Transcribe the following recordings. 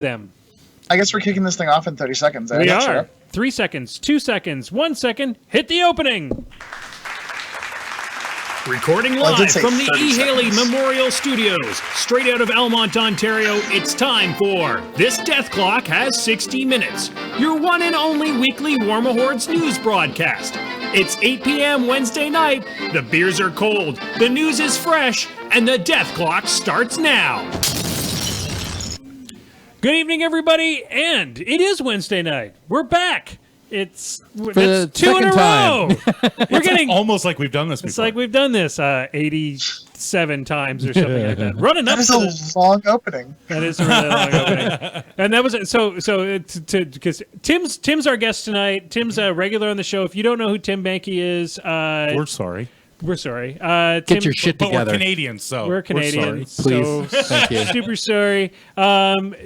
them. I guess we're kicking this thing off in 30 seconds. We are. 3 seconds, 2 seconds, 1 second. Hit the opening. Recording live from the E. Haley Memorial Studios, straight out of Elmont, Ontario, it's time for This Death Clock Has 60 Minutes, your one and only weekly Warmahordes news broadcast. It's 8 p.m. Wednesday night, the beers are cold, the news is fresh, and the death clock starts now. Good evening, everybody, and it is Wednesday night. We're back. That's two in a row. We're getting almost like we've done this before. It's like we've done this 87 times or something like that. Running up. That is a long opening. That is a really long opening. And that was because Tim's our guest tonight. Tim's a regular on the show. If you don't know who Tim Banky is, we're sorry. We're sorry. Get Tim, your shit together. But we're Canadians, so we're Canadians. Sorry. So please. Thank you. Super sorry.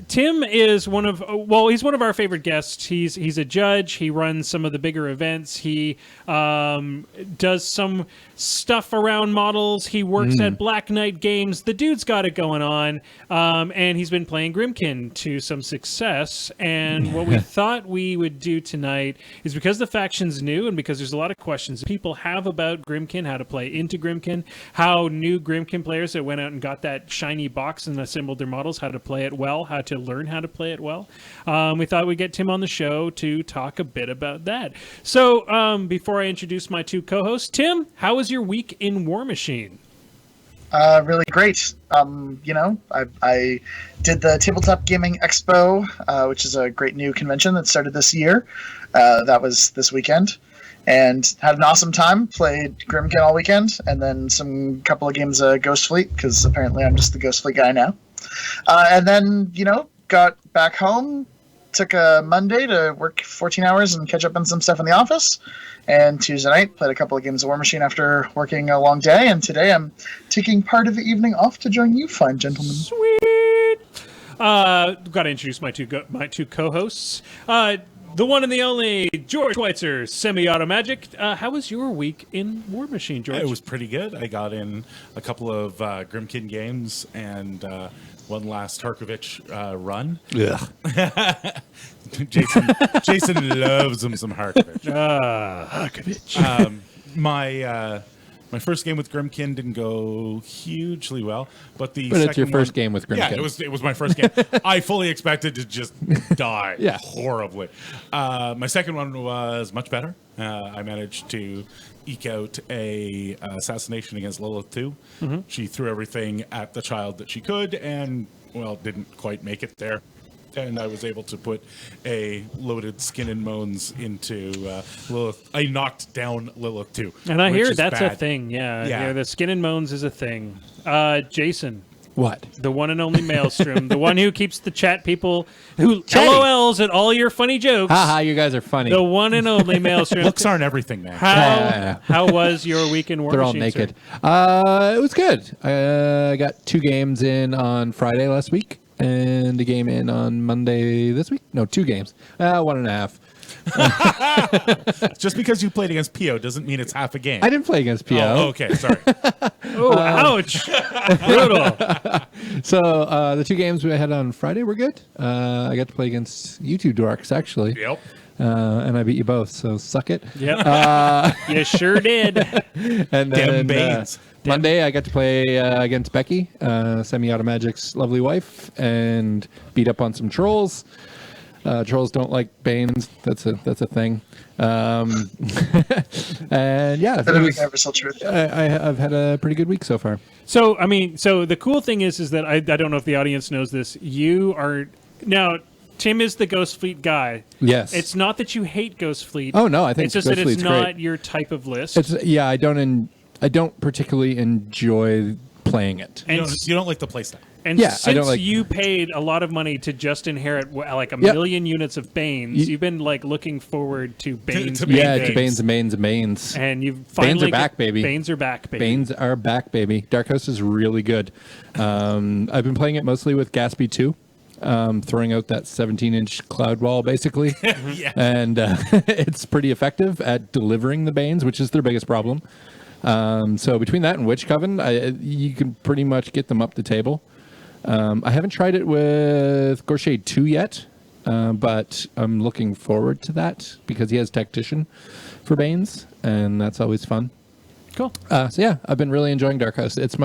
Tim is he's one of our favorite guests. He's a judge. He runs some of the bigger events. He does some stuff around models. He works at Black Knight Games. The dude's got it going on. And he's been playing Grymkin to some success. And what we thought we would do tonight is, because the faction's new and because there's a lot of questions people have about Grymkin, how to play into Grymkin, how new Grymkin players that went out and got that shiny box and assembled their models, how to play it well, how to learn how to play it well. We thought we'd get Tim on the show to talk a bit about that. So before I introduce my two co-hosts, Tim, how was your week in War Machine? Really great. I did the Tabletop Gaming Expo, which is a great new convention that started this year. That was this weekend. And had an awesome time. Played Grymkin all weekend, and then some couple of games of Ghost Fleet, because apparently I'm just the Ghost Fleet guy now. And then, got back home, took a Monday to work 14 hours and catch up on some stuff in the office. And Tuesday night, played a couple of games of War Machine after working a long day. And today I'm taking part of the evening off to join you fine gentlemen. Sweet! Got to introduce my two co-hosts. The one and the only George Schweitzer, Semi-Auto Magic. How was your week in War Machine, George? It was pretty good. I got in a couple of Grymkin games and one last Harkovich run. Yeah. Jason loves him some Harkovich. Harkovich. My first game with Grymkin didn't go hugely well, but it's your first game with Grymkin. Yeah, it was my first game. I fully expected to just die horribly. My second one was much better. I managed to eke out a assassination against Lilith 2. Mm-hmm. She threw everything at the child that she could, and didn't quite make it there. And I was able to put a loaded Skin and Moans into Lilith. I knocked down Lilith 2. And I hear that's bad. a thing. Yeah, the Skin and Moans is a thing. Jason. What? The one and only Maelstrom. The one who keeps the chat people who LOLs at all your funny jokes. Haha, you guys are funny. The one and only Maelstrom. Looks aren't everything, man. How was your week in War They're Machine, all naked. It was good. I got 2 games in on Friday last week. And a game in on Monday this week? No, 2 games. 1.5. Just because you played against PO doesn't mean it's half a game. I didn't play against PO. Oh, okay, sorry. Ouch. Brutal. So the 2 games we had on Friday were good. I got to play against you 2 dorks, actually. Yep. And I beat you both, so suck it. Yep. You sure did. And then Banes. Monday, I got to play against Becky, Semi-Auto Magic's lovely wife, and beat up on some trolls. Trolls don't like Banes. That's a thing. And yeah, Universal truth. I've had a pretty good week so far. So the cool thing is that I don't know if the audience knows this. You are now. Tim is the Ghost Fleet guy. Yes. It's not that you hate Ghost Fleet. Oh no, I think it's just Ghost that it's Fleet's not great. your type of list. I don't particularly enjoy playing it. And You don't like the playstyle. And since you paid a lot of money to just inhare like a million units of Banes, you've been like looking forward to Banes. To Banes and Banes and Banes. And you've finally Banes are back, baby. Banes are back, baby. Banes are back, baby. Dark Host is really good. I've been playing it mostly with Gatsby 2. Throwing out that 17-inch cloud wall, basically. Yeah. And it's pretty effective at delivering the Banes, which is their biggest problem. So between that and Witch Coven, you can pretty much get them up the table. I haven't tried it with Gorshade 2 yet, but I'm looking forward to that because he has Tactician for Banes, and that's always fun. Cool. So yeah, I've been really enjoying Dark House. It's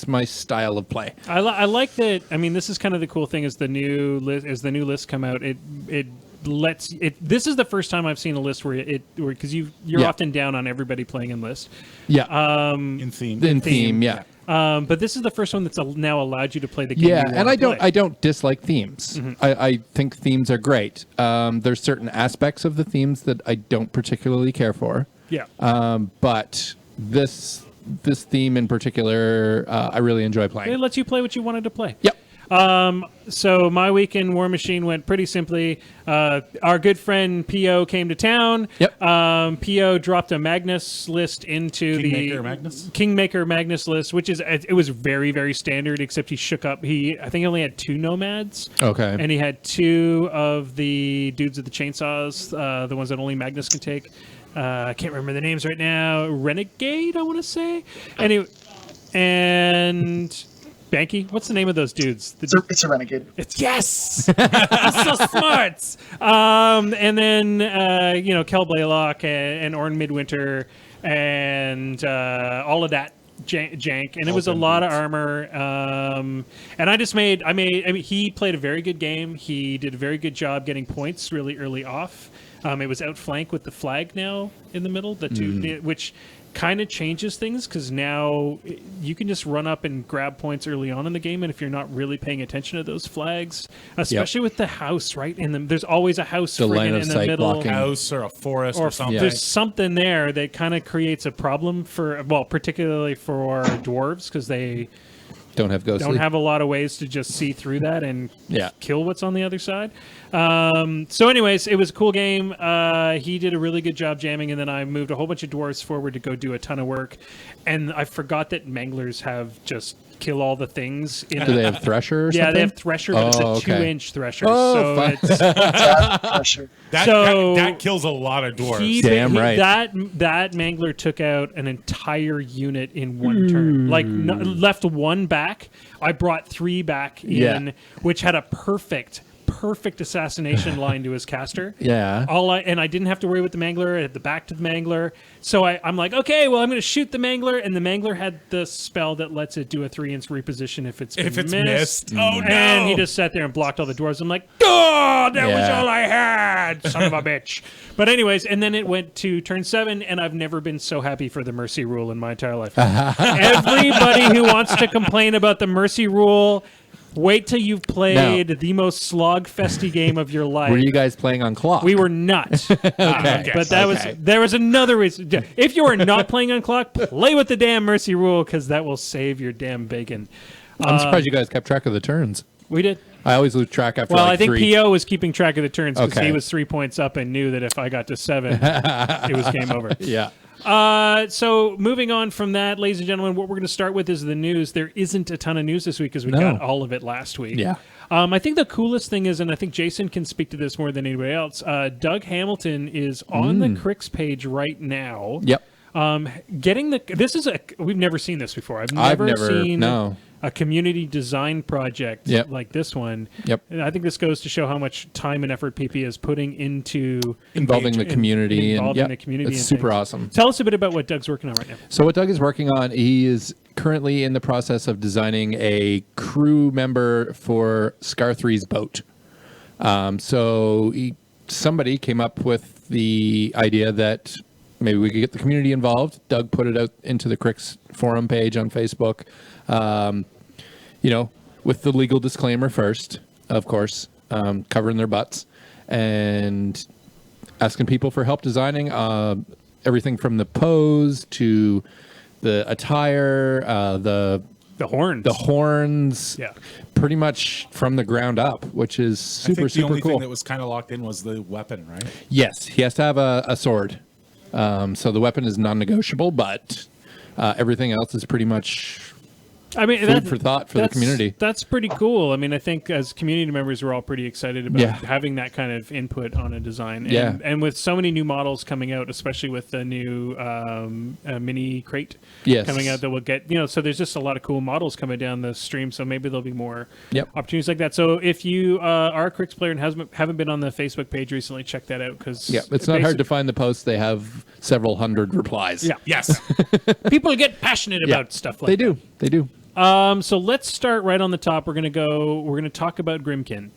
my style of play. I like that. I mean, this is kind of the cool thing as the new lists come out. It lets it. This is the first time I've seen a list where because you're often down on everybody playing in list. Yeah. In theme. In theme. Yeah. But this is the first one that's now allowed you to play the game. Yeah, and I don't dislike themes. Mm-hmm. I think themes are great. There's certain aspects of the themes that I don't particularly care for. Yeah. But this theme in particular, I really enjoy playing. It lets you play what you wanted to play. Yep. So my week in War Machine went pretty simply. Our good friend P.O. came to town. Yep. P.O. dropped a Magnus list into Kingmaker Magnus list, which it was very, very standard, except he shook up. I think he only had 2 nomads. Okay. And he had 2 of the dudes with the chainsaws, the ones that only Magnus can take. I can't remember the names right now. Renegade, I want to say. Anyway, and Banky, what's the name of those dudes? It's a Renegade. Yes! I'm so smart! And then, Kel Blaylock and Orn Midwinter and all of that jank. And it was a lot of armor. And he played a very good game. He did a very good job getting points really early off. It was outflank with the flag now in the middle, which kind of changes things because now you can just run up and grab points early on in the game, and if you're not really paying attention to those flags, especially with the house, right? And there's always a house the line of in the sight middle, blocking. House or a forest or something. There's something there that kind of creates a problem particularly for dwarves because they don't have ghostly. Don't have a lot of ways to just see through that and kill what's on the other side. So anyways, it was a cool game. He did a really good job jamming, and then I moved a whole bunch of dwarves forward to go do a ton of work. And I forgot that Manglers have just kill all the things. Do they have Thresher or something? Yeah, they have Thresher, but it's a 2-inch Thresher. So fun. it's Thresher. That kills a lot of dwarves. Damn right. That Mangler took out an entire unit in one turn. Like left 1 back. I brought 3 back in, which had a perfect assassination line to his caster. Yeah. And I didn't have to worry with the Mangler. I had the back to the Mangler. So I'm like, okay, well, I'm going to shoot the Mangler. And the Mangler had the spell that lets it do a 3-inch reposition if it's missed. Oh, no. And he just sat there and blocked all the dwarves. I'm like, oh, that was all I had, son of a bitch. But anyways, and then it went to turn 7, and I've never been so happy for the Mercy Rule in my entire life. Everybody who wants to complain about the Mercy Rule, wait till you've played the most slog-festy game of your life. Were you guys playing on clock? We were not. But there was another reason. If you are not playing on clock, play with the damn Mercy Rule, because that will save your damn bacon. I'm surprised you guys kept track of the turns. We did. I always lose track after I think 3. P.O. was keeping track of the turns because Okay. he was 3 points up and knew that if I got to 7, it was game over. Yeah. So moving on from that, ladies and gentlemen, what we're going to start with is the news. There isn't a ton of news this week because we got all of it last week. Yeah. I think the coolest thing is, and I think Jason can speak to this more than anybody else, Doug Hamilton is on the Crix page right now. Yep. We've never seen this before. I've never seen a community design project like this one. Yep. And I think this goes to show how much time and effort PP is putting into Involving the community. The community. It's super awesome. Tell us a bit about what Doug's working on right now. So what Doug is working on, he is currently in the process of designing a crew member for Scar 3's boat. Somebody came up with the idea that maybe we could get the community involved. Doug put it out into the Crix forum page on Facebook. With the legal disclaimer first, of course, covering their butts and asking people for help designing everything from the pose to the attire, the horns, pretty much from the ground up, which is super the only cool. thing that was kind of locked in was the weapon, right? Yes, he has to have a sword. So the weapon is non-negotiable, but everything else is pretty much I mean, food for thought for the community. That's pretty cool. I mean, I think as community members, we're all pretty excited about having that kind of input on a design. And, and with so many new models coming out, especially with the new mini crate coming out that we'll get, so there's just a lot of cool models coming down the stream. So maybe there'll be more opportunities like that. So if you are a Crix player and haven't been on the Facebook page recently, check that out. Because it's not hard to find the posts. They have several hundred replies. Yeah. Yes. People get passionate about stuff like that. They do. So let's start right on the top. We're going to talk about Grymkin.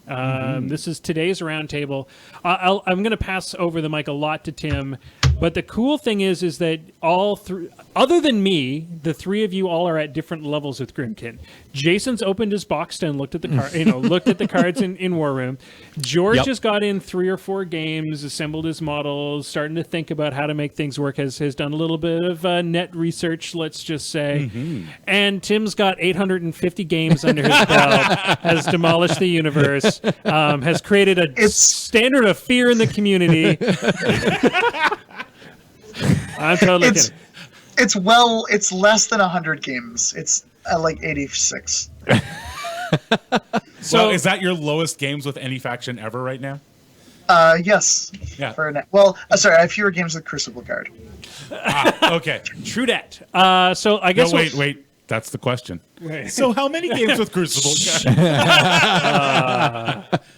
This is today's roundtable. I'm going to pass over the mic a lot to Tim, but the cool thing is that all three, other than me, the three of you all are at different levels with Grymkin. Jason's opened his box and looked at the looked at the cards in War Room. George has got in 3 or 4 games, assembled his models, starting to think about how to make things work. Has done a little bit of net research, let's just say. And Tim's got 850 games under his belt, has demolished the universe, has created a standard of fear in the community. I'm totally kidding. It's less than 100 games. It's like 86. So is that your lowest games with any faction ever right now? Yes. Yeah. Sorry, I have fewer games with Crucible Guard. Okay. True that. So I guess wait. That's the question. So how many games with Crucible?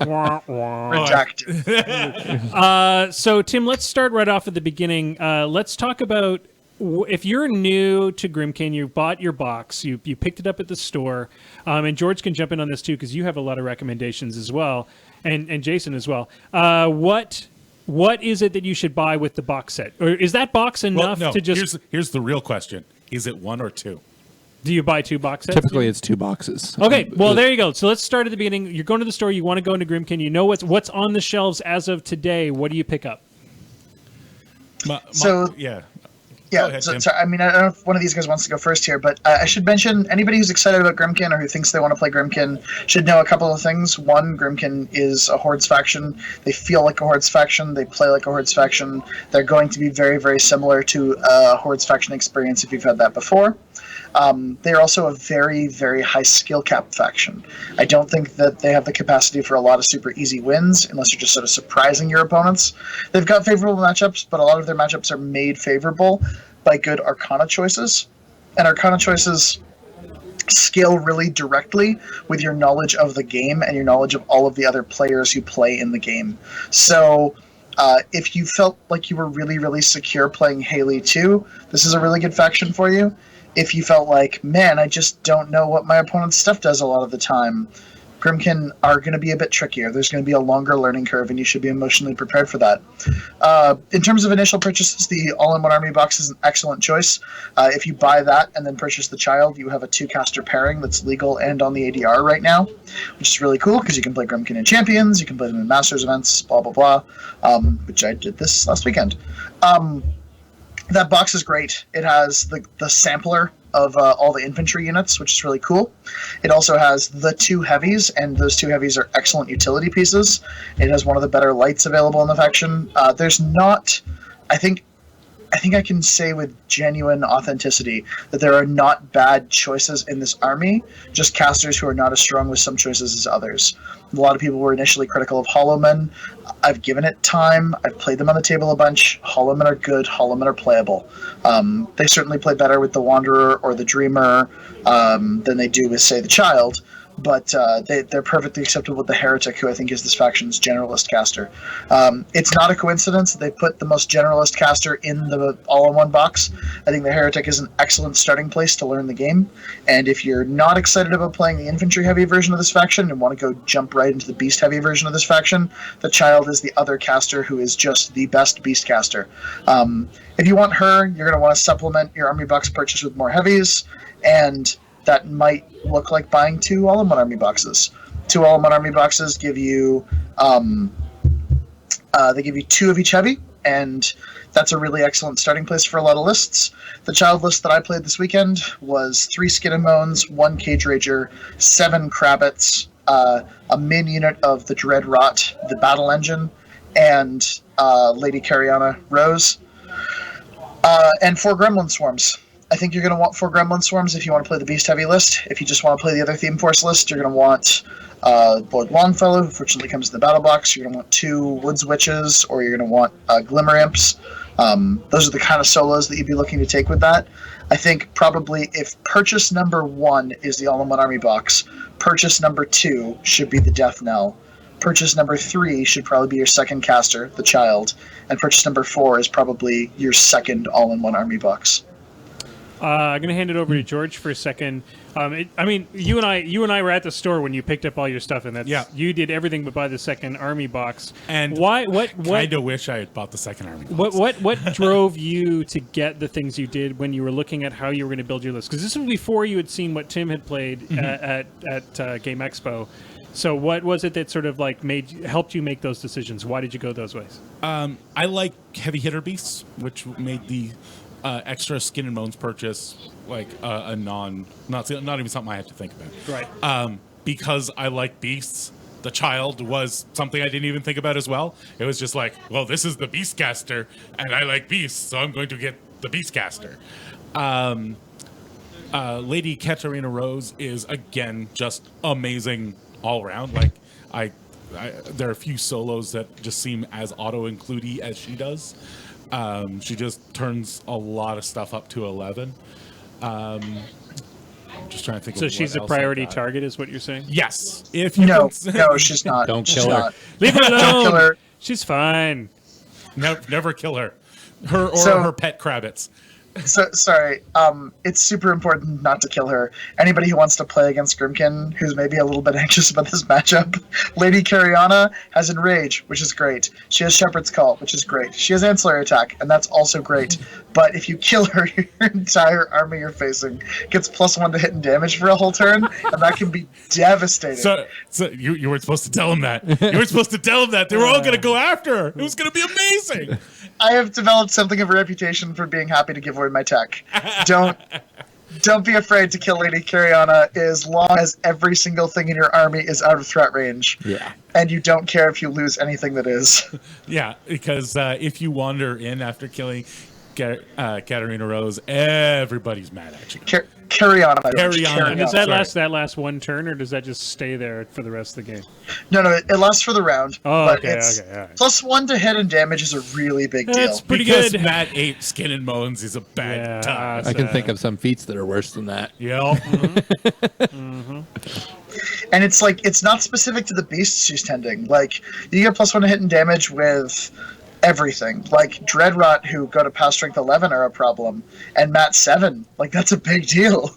Redacted. So Tim, let's start right off at the beginning. Let's talk about if you're new to Grymkin, you bought your box, you picked it up at the store, and George can jump in on this too because you have a lot of recommendations as well, and Jason as well. What is it that you should buy with the box set, or is that box enough to just? Here's the real question: is it 1 or 2? Do you buy 2 box sets? Typically, it's 2 boxes. Okay, well, there you go. So let's start at the beginning. You're going to the store. You want to go into Grymkin. You know what's on the shelves as of today. What do you pick up? Yeah, so I mean, I don't know if one of these guys wants to go first here, but I should mention anybody who's excited about Grymkin or who thinks they want to play Grymkin should know a couple of things. One, Grymkin is a Hordes faction. They feel like a Hordes faction. They play like a Hordes faction. They're going to be very, very similar to a Hordes faction experience if you've had that before. They're also a very, very high skill cap faction. I don't think that they have the capacity for a lot of super easy wins unless you're just sort of surprising your opponents. They've got favorable matchups, but a lot of their matchups are made favorable by good Arcana choices. And Arcana choices scale really directly with your knowledge of the game and your knowledge of all of the other players who play in the game. So if you felt like you were really, really secure playing Haley 2, this is a really good faction for you. If you felt like, man, I just don't know what my opponent's stuff does a lot of the time, Grymkin are going to be a bit trickier. There's going to be a longer learning curve, and you should be emotionally prepared for that. In terms of initial purchases, the All-in-One Army box is an excellent choice. If you buy that and then purchase the Child, you have a 2-caster pairing that's legal and on the ADR right now, which is really cool because you can play Grymkin in Champions, you can play them in Masters events, blah, blah, blah, which I did this last weekend. That box is great. It has the sampler of all the infantry units, which is really cool. It also has the 2 heavies, and those 2 heavies are excellent utility pieces. It has one of the better lights available in the faction. There's not, I think I can say with genuine authenticity that there are not bad choices in this army, just casters who are not as strong with some choices as others. A lot of people were initially critical of Hollowmen. I've given it time. I've played them on the table a bunch. Hollowmen are good. Hollowmen are playable. They certainly play better with the Wanderer or the Dreamer than they do with, say, the Child. But they're perfectly acceptable with the Heretic, who I think is this faction's generalist caster. It's not a coincidence that they put the most generalist caster in the all-in-one box. I think the Heretic is an excellent starting place to learn the game. And if you're not excited about playing the infantry-heavy version of this faction and want to go jump right into the beast-heavy version of this faction, the Child is the other caster who is just the best beast caster. If you want her, you're going to want to supplement your army box purchase with more heavies, and that might look like buying 2 all-in-one army boxes. 2 all-in-one army boxes give you, they give you 2 of each heavy, and that's a really excellent starting place for a lot of lists. The Child list that I played this weekend was 3 Skin and Moans, 1 Cage Rager, 7 Krabbits, a min unit of the Dread Rot, the Battle Engine, and Lady Cariana Rose, and 4 Gremlin Swarms. I think you're going to want 4 Gremlin Swarms if you want to play the Beast Heavy list. If you just want to play the other Theme Force list, you're going to want Lord Longfellow, who fortunately comes in the battle box. You're going to want 2 Woods Witches, or you're going to want Glimmer Imps. Those are the kind of solos that you'd be looking to take with that. I think probably if purchase number 1 is the All-in-One Army box, purchase number 2 should be the Death Knell. Purchase number 3 should probably be your second caster, the Child, and purchase number 4 is probably your second All-in-One Army box. I'm going to hand it over to George for a second. You and I were at the store when you picked up all your stuff, and you did everything but buy the second army box. And what? Kind of wish I had bought the second army box. What drove you to get the things you did when you were looking at how you were going to build your list? Because this was before you had seen what Tim had played at Game Expo. So what was it that sort of like helped you make those decisions? Why did you go those ways? I like heavy hitter beasts, which made the extra skin and bones purchase like not even something I had to think about. Right. Because I like beasts. The Child was something I didn't even think about as well. It was just like, well, this is the Beastcaster, and I like beasts, so I'm going to get the Beastcaster. Lady Katarina Rose is again just amazing all around. Like there are a few solos that just seem as auto-includey as she does. She just turns a lot of stuff up to 11. I'm just trying to think. So she's a priority target, is what you're saying? Yes. If you no, she's not. Don't kill her. Leave her alone. Don't kill her. She's fine. Never kill her. Her pet Krabbits. So sorry. It's super important not to kill her. Anybody who wants to play against Grymkin, who's maybe a little bit anxious about this matchup, Lady Cariana has Enrage, which is great. She has Shepherd's Call, which is great. She has Ancillary Attack, and that's also great. But if you kill her, your entire army you're facing gets +1 to hit and damage for a whole turn, and that can be devastating. So you weren't supposed to tell him that. You weren't supposed to tell him that. They were all going to go after her. It was going to be amazing. I have developed something of a reputation for being happy to give away my tech. Don't be afraid to kill Lady Cariana as long as every single thing in your army is out of threat range. Yeah. And you don't care if you lose anything that is. Yeah, because if you wander in after killing Katarina Rose, everybody's mad at you. Cariana. And does that last one turn, or does that just stay there for the rest of the game? No, it lasts for the round. Oh, but okay, it's okay. All right. +1 to hit and damage is a really big deal. That's pretty because good. Matt ate Skin and Bones is a bad time. I can think of some feats that are worse than that. Yeah. And it's like, it's not specific to the beasts she's tending. Like, you get +1 to hit and damage with everything. Like, Dreadrot, who go to Power Strength 11, are a problem. And Mat 7, like, that's a big deal.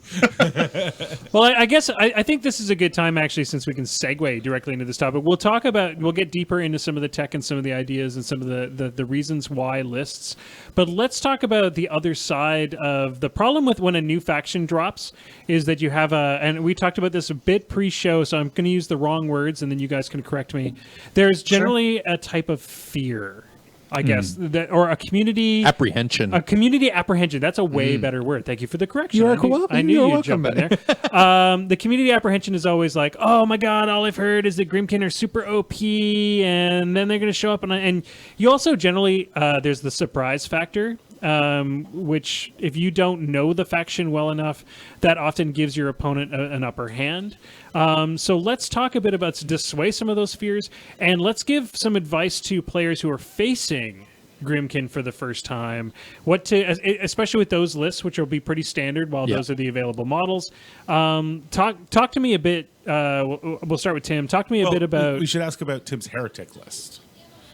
Well, I guess I think this is a good time, actually, since we can segue directly into this topic. We'll get deeper into some of the tech and some of the ideas and some of the reasons why lists. But let's talk about the other side of the problem with when a new faction drops is that you have and we talked about this a bit pre-show, so I'm going to use the wrong words and then you guys can correct me. There's generally a type of fear, I guess, or a community apprehension. A community apprehension. That's a way better word. Thank you for the correction. You are welcome. I knew You're you'd welcome, jump in there. The community apprehension is always like, oh my god, all I've heard is that Grymkin are super OP, and then they're going to show up, and you also generally there's the surprise factor. Which, if you don't know the faction well enough, that often gives your opponent an upper hand. So let's talk a bit about to dissuade some of those fears, and let's give some advice to players who are facing Grymkin for the first time. Especially with those lists, which will be pretty standard, while those are the available models. Talk to me a bit. We'll start with Tim. Talk to me a bit about. We should ask about Tim's Heretic list.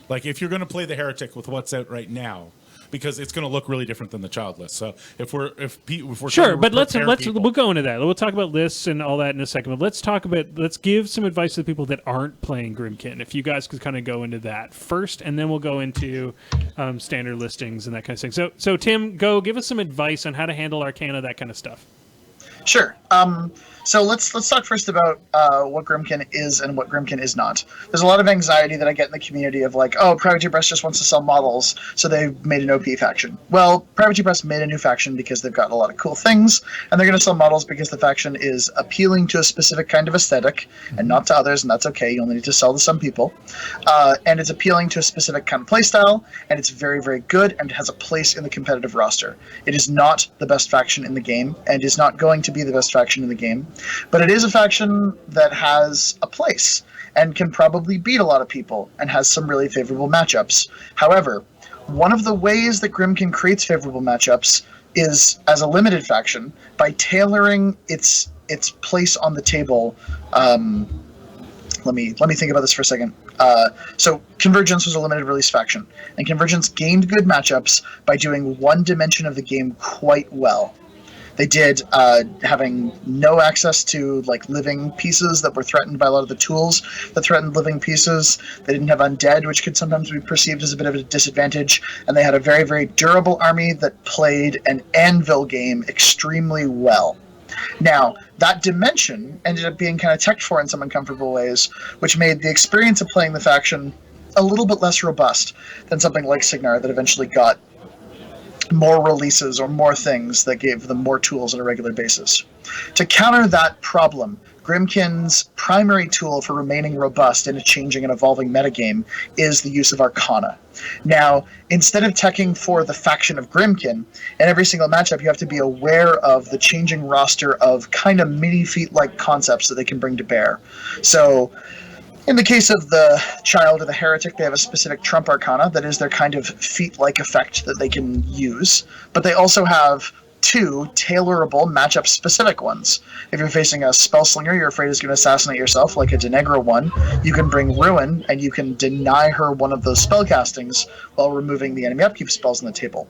Like, if you're going to play the Heretic with what's out right now. Because it's going to look really different than the Child list. So if we're sure, but we'll go into that. We'll talk about lists and all that in a second. But let's give some advice to the people that aren't playing Grymkin. If you guys could kind of go into that first, and then we'll go into standard listings and that kind of thing. So Tim, give us some advice on how to handle Arcana, that kind of stuff. Sure. So let's talk first about what Grymkin is and what Grymkin is not. There's a lot of anxiety that I get in the community of like, oh, Privateer Press just wants to sell models, so they've made an OP faction. Well, Privateer Press made a new faction because they've got a lot of cool things, and they're going to sell models because the faction is appealing to a specific kind of aesthetic and not to others, and that's okay. You only need to sell to some people. And it's appealing to a specific kind of playstyle, and it's very, very good and has a place in the competitive roster. It is not the best faction in the game, and is not going to be the best faction in the game. But it is a faction that has a place and can probably beat a lot of people and has some really favorable matchups. However, one of the ways that Grymkin creates favorable matchups is as a limited faction by tailoring its place on the table. Let me think about this for a second. So Convergence was a limited release faction, and Convergence gained good matchups by doing one dimension of the game quite well. They did having no access to like living pieces that were threatened by a lot of the tools that threatened living pieces. They didn't have undead, which could sometimes be perceived as a bit of a disadvantage. And they had a very, very durable army that played an anvil game extremely well. Now, that dimension ended up being kind of teched for in some uncomfortable ways, which made the experience of playing the faction a little bit less robust than something like Signar that eventually got more releases or more things that gave them more tools on a regular basis. To counter that problem, Grymkin's primary tool for remaining robust in a changing and evolving metagame is the use of Arcana. Now, instead of teching for the faction of Grymkin, in every single matchup you have to be aware of the changing roster of kind of mini-feat-like concepts that they can bring to bear. So, in the case of the Child or the Heretic, they have a specific Trump Arcana that is their kind of feat-like effect that they can use, but they also have two tailorable matchup-specific ones. If you're facing a Spellslinger you're afraid is going to assassinate yourself, like a Denegra one, you can bring Ruin, and you can deny her one of those spellcastings while removing the enemy upkeep spells on the table.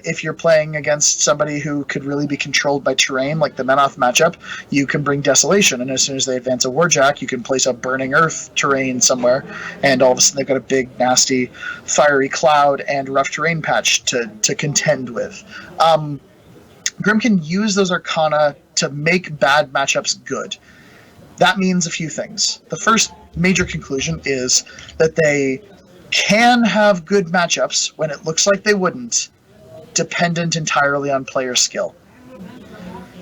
If you're playing against somebody who could really be controlled by terrain, like the Menoth matchup, you can bring Desolation, and as soon as they advance a Warjack, you can place a Burning Earth terrain somewhere, and all of a sudden they've got a big, nasty, fiery cloud and rough terrain patch to contend with. Grymkin use those Arcana to make bad matchups good. That means a few things. The first major conclusion is that they can have good matchups when it looks like they wouldn't, dependent entirely on player skill.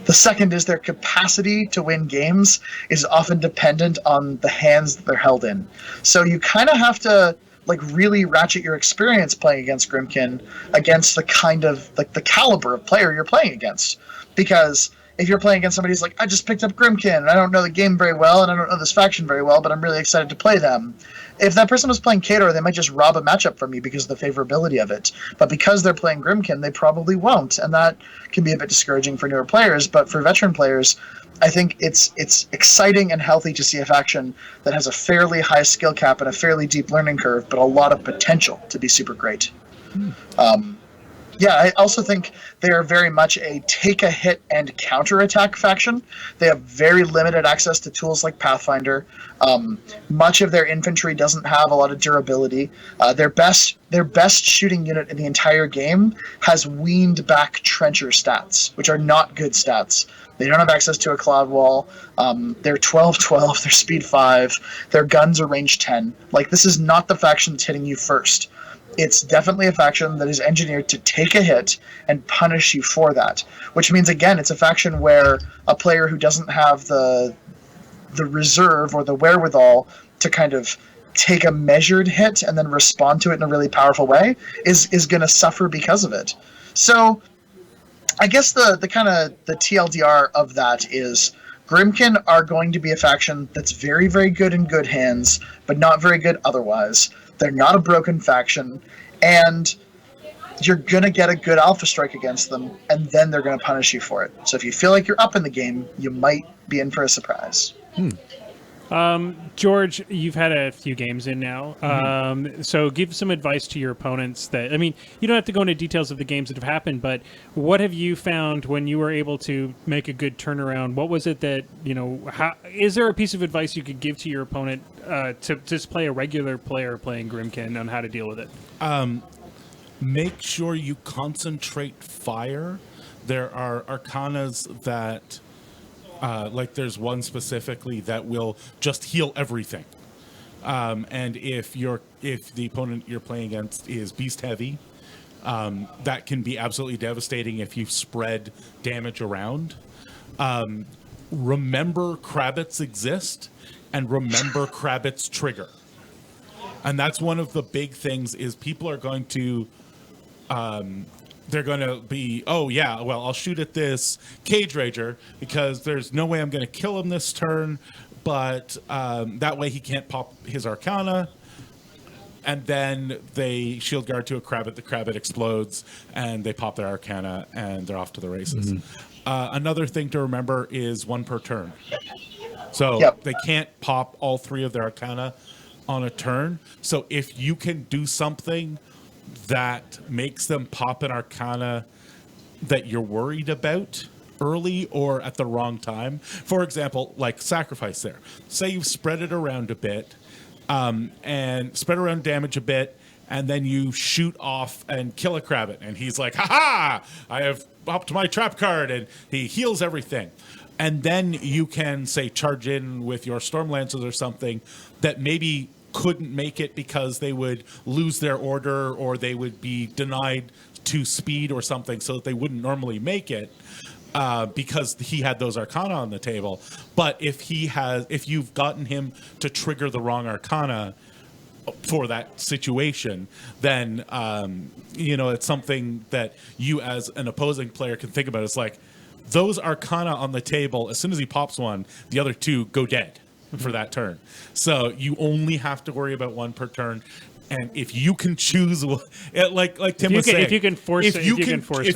The second is their capacity to win games is often dependent on the hands that they're held in. So you kind of have to like really ratchet your experience playing against Grymkin against the kind of like the caliber of player you're playing against. Because if you're playing against somebody who's like, I just picked up Grymkin and I don't know the game very well and I don't know this faction very well, but I'm really excited to play them. If that person was playing Khador, they might just rob a matchup from you because of the favorability of it. But because they're playing Grymkin, they probably won't, and that can be a bit discouraging for newer players. But for veteran players, I think it's exciting and healthy to see a faction that has a fairly high skill cap and a fairly deep learning curve, but a lot of potential to be super great. Yeah, I also think they are very much a take-a-hit and counter-attack faction. They have very limited access to tools like Pathfinder. Much of their infantry doesn't have a lot of durability. Their best shooting unit in the entire game has weaned back trencher stats, which are not good stats. They don't have access to a cloud wall. They're 12-12, they're speed 5, their guns are range 10. Like, this is not the faction that's hitting you first. It's definitely a faction that is engineered to take a hit and punish you for that. Which means, again, it's a faction where a player who doesn't have the reserve or the wherewithal to kind of take a measured hit and then respond to it in a really powerful way is going to suffer because of it. So I guess the kind of the TLDR of that is Grymkin are going to be a faction that's very, very good in good hands, but not very good otherwise. They're not a broken faction, and you're going to get a good alpha strike against them, and then they're going to punish you for it. So if you feel like you're up in the game, you might be in for a surprise. George, you've had a few games in now, so give some advice to your opponents. That, I mean, you don't have to go into details of the games that have happened, but what have you found when you were able to make a good turnaround? What was it that, is there a piece of advice you could give to your opponent to just play a regular player playing Grymkin on how to deal with it? Make sure you concentrate fire. There are arcanas that Like there's one specifically that will just heal everything. And if the opponent you're playing against is beast heavy, that can be absolutely devastating if you spread damage around. Remember Krabbits exist, and remember Krabbits trigger. And that's one of the big things is people are going to they're going to be, oh yeah, well, I'll shoot at this Cage Rager because there's no way I'm going to kill him this turn, but that way he can't pop his Arcana. And then they shield guard to a Krabbit, the Krabbit explodes, and they pop their Arcana, and they're off to the races. Another thing to remember is 1 per turn. So they can't pop all 3 of their Arcana on a turn. So if you can do something that makes them pop an Arcana that you're worried about early or at the wrong time, for example, like sacrifice there. Say you've spread it around a bit, and spread around damage a bit, and then you shoot off and kill a Krabbit, and he's like, ha-ha! I have upped my trap card, and he heals everything. And then you can, say, charge in with your Storm Lances or something that maybe couldn't make it because they would lose their order or they would be denied to speed or something so that they wouldn't normally make it because he had those Arcana on the table. But if you've gotten him to trigger the wrong Arcana for that situation, then it's something that you as an opposing player can think about. It's like those Arcana on the table, as soon as he pops one, the other 2 go dead for that turn. So you only have to worry about 1 per turn. And if you can choose, like Tim was saying, if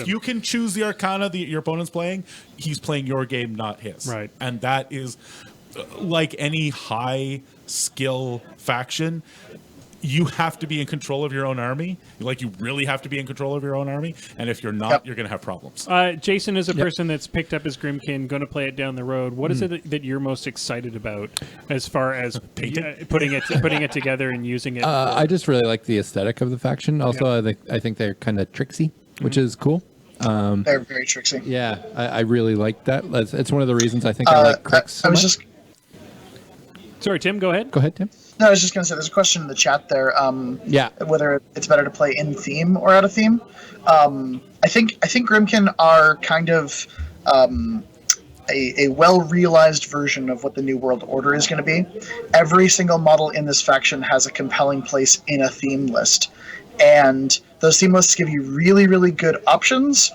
you can choose the Arcana that your opponent's playing, he's playing your game, not his. Right. And that is like any high skill faction. You have to be in control of your own army. Like you really have to be in control of your own army. And if you're not, you're going to have problems. Jason is a person that's picked up his Grymkin, going to play it down the road. What is it that you're most excited about as far as putting it together and using it? I just really like the aesthetic of the faction. Also, I think they're kind of tricksy, which is cool. They're very tricksy. Yeah, I really like that. It's one of the reasons I think I like Crix so much. Sorry, Tim, go ahead. Go ahead, Tim. No, I was just going to say, there's a question in the chat there. Whether it's better to play in theme or out of theme. I think Grymkin are kind of a well-realized version of what the New World Order is going to be. Every single model in this faction has a compelling place in a theme list. And those theme lists give you really, really good options,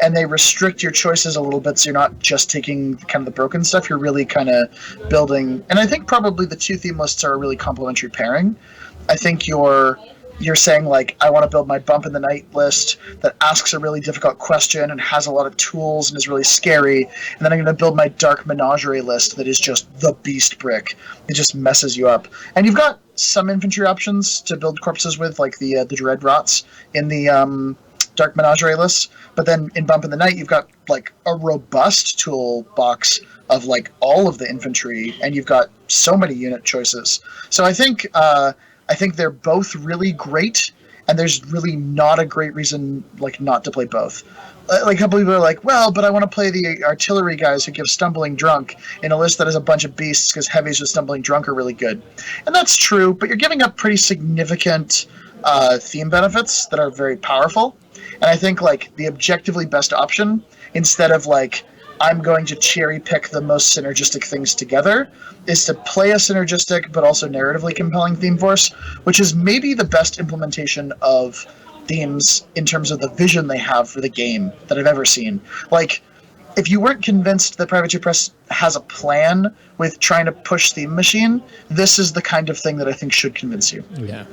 and they restrict your choices a little bit, so you're not just taking kind of the broken stuff. You're really kind of building, and I think probably the 2 theme lists are a really complementary pairing. I think you're saying, like, I want to build my Bump in the Night list that asks a really difficult question and has a lot of tools and is really scary, and then I'm going to build my Dark Menagerie list that is just the beast brick. It just messes you up. And you've got some infantry options to build corpses with, like the Dread Rots in the Dark Menagerie lists, but then in Bump in the Night, you've got like a robust toolbox of like all of the infantry, and you've got so many unit choices. So I think they're both really great, and there's really not a great reason like not to play both. Like a couple people are like, well, but I want to play the artillery guys who give Stumbling Drunk in a list that has a bunch of beasts because heavies with Stumbling Drunk are really good, and that's true. But you're giving up pretty significant theme benefits that are very powerful. And I think like the objectively best option, instead of like I'm going to cherry pick the most synergistic things together, is to play a synergistic but also narratively compelling theme force, which is maybe the best implementation of themes in terms of the vision they have for the game that I've ever seen. Like, if you weren't convinced that Privateer Press has a plan with trying to push Theme Machine, this is the kind of thing that I think should convince you. Yeah.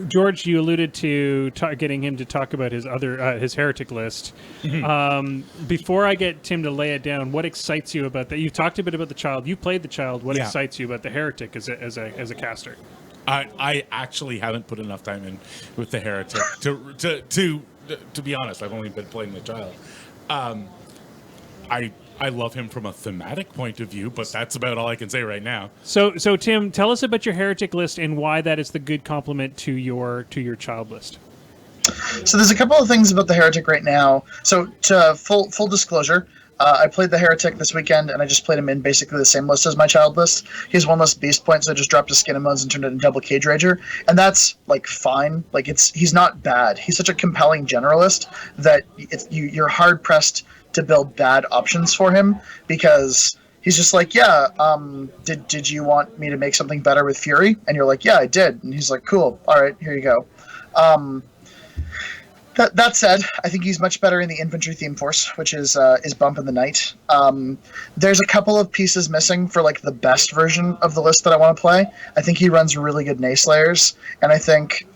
George, you alluded to getting him to talk about his heretic list. Before I get Tim to lay it down, what excites you about that? You've talked a bit about the child. You played the child. What excites you about the heretic as a caster? I actually haven't put enough time in with the heretic to be honest. I've only been playing the child. I love him from a thematic point of view, but that's about all I can say right now. So Tim, tell us about your heretic list and why that is the good complement to your child list. So there's a couple of things about the heretic right now. So to full disclosure, I played the Heretic this weekend, and I just played him in basically the same list as my child list. He has one less beast point, so I just dropped his Skin and Bones and turned it into double Cage Rager, and that's like fine. Like he's not bad. He's such a compelling generalist that you're hard pressed to build bad options for him, because he's just like, yeah, did you want me to make something better with Fury? And you're like, yeah, I did. And he's like, cool. All right, here you go. That said, I think he's much better in the infantry theme force, which is Bump in the Night. There's a couple of pieces missing for like the best version of the list that I want to play. I think he runs really good Nayslayers, and I think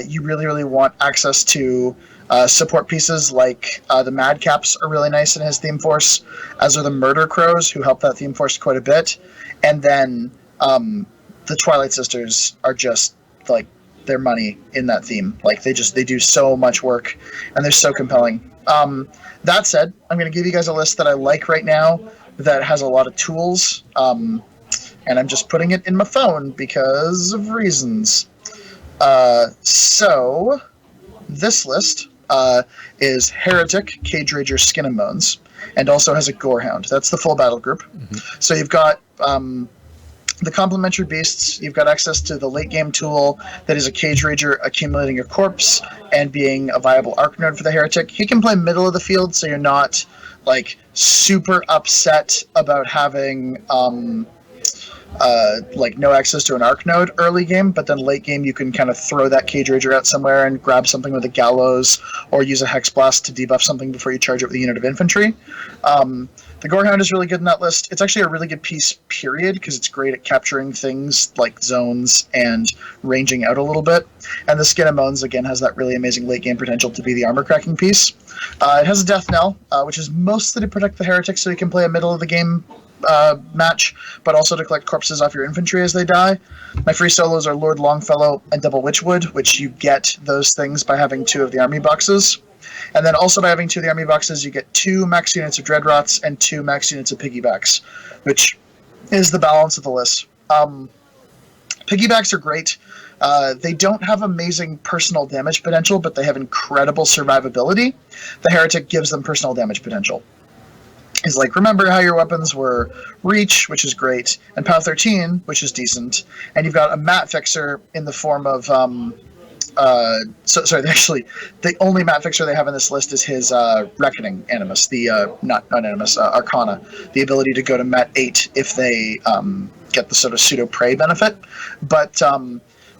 you really, really want access to support pieces like the Madcaps are really nice in his theme force, as are the Murder Crows, who help that theme force quite a bit. And then the Twilight Sisters are just like their money in that theme. Like they do so much work, and they're so compelling. That said, I'm going to give you guys a list that I like right now that has a lot of tools, and I'm just putting it in my phone because of reasons. So this list is Heretic, Cage Rager, Skin and Bones, and also has a Gorehound. That's the full battle group. Mm-hmm. So you've got the complementary beasts. You've got access to the late game tool that is a Cage Rager accumulating a corpse and being a viable arc node for the Heretic. He can play middle of the field, so you're not like super upset about having like no access to an arc node early game, but then late game you can kind of throw that Cage Rager out somewhere and grab something with a Gallows or use a Hex Blast to debuff something before you charge it with a unit of infantry. The Gorehound is really good in that list. It's actually a really good piece, period, because it's great at capturing things like zones and ranging out a little bit. And the Skin and Bones, again, has that really amazing late game potential to be the armor cracking piece. It has a Death Knell, which is mostly to protect the Heretic so you can play a middle of the game match, but also to collect corpses off your infantry as they die. My free solos are Lord Longfellow and Double Witchwood, which you get those things by having 2 of the army boxes. And then also by having 2 of the army boxes, you get 2 max units of Dreadrots and 2 max units of Piggybacks, which is the balance of the list. Piggybacks are great. They don't have amazing personal damage potential, but they have incredible survivability. The Heretic gives them personal damage potential. Is like, remember how your weapons were Reach, which is great, and POW 13, which is decent, and you've got a mat fixer in the form of the only mat fixer they have in this list is his Reckoning Animus, the not Animus, Arcana, the ability to go to mat 8 if they get the sort of pseudo prey benefit. But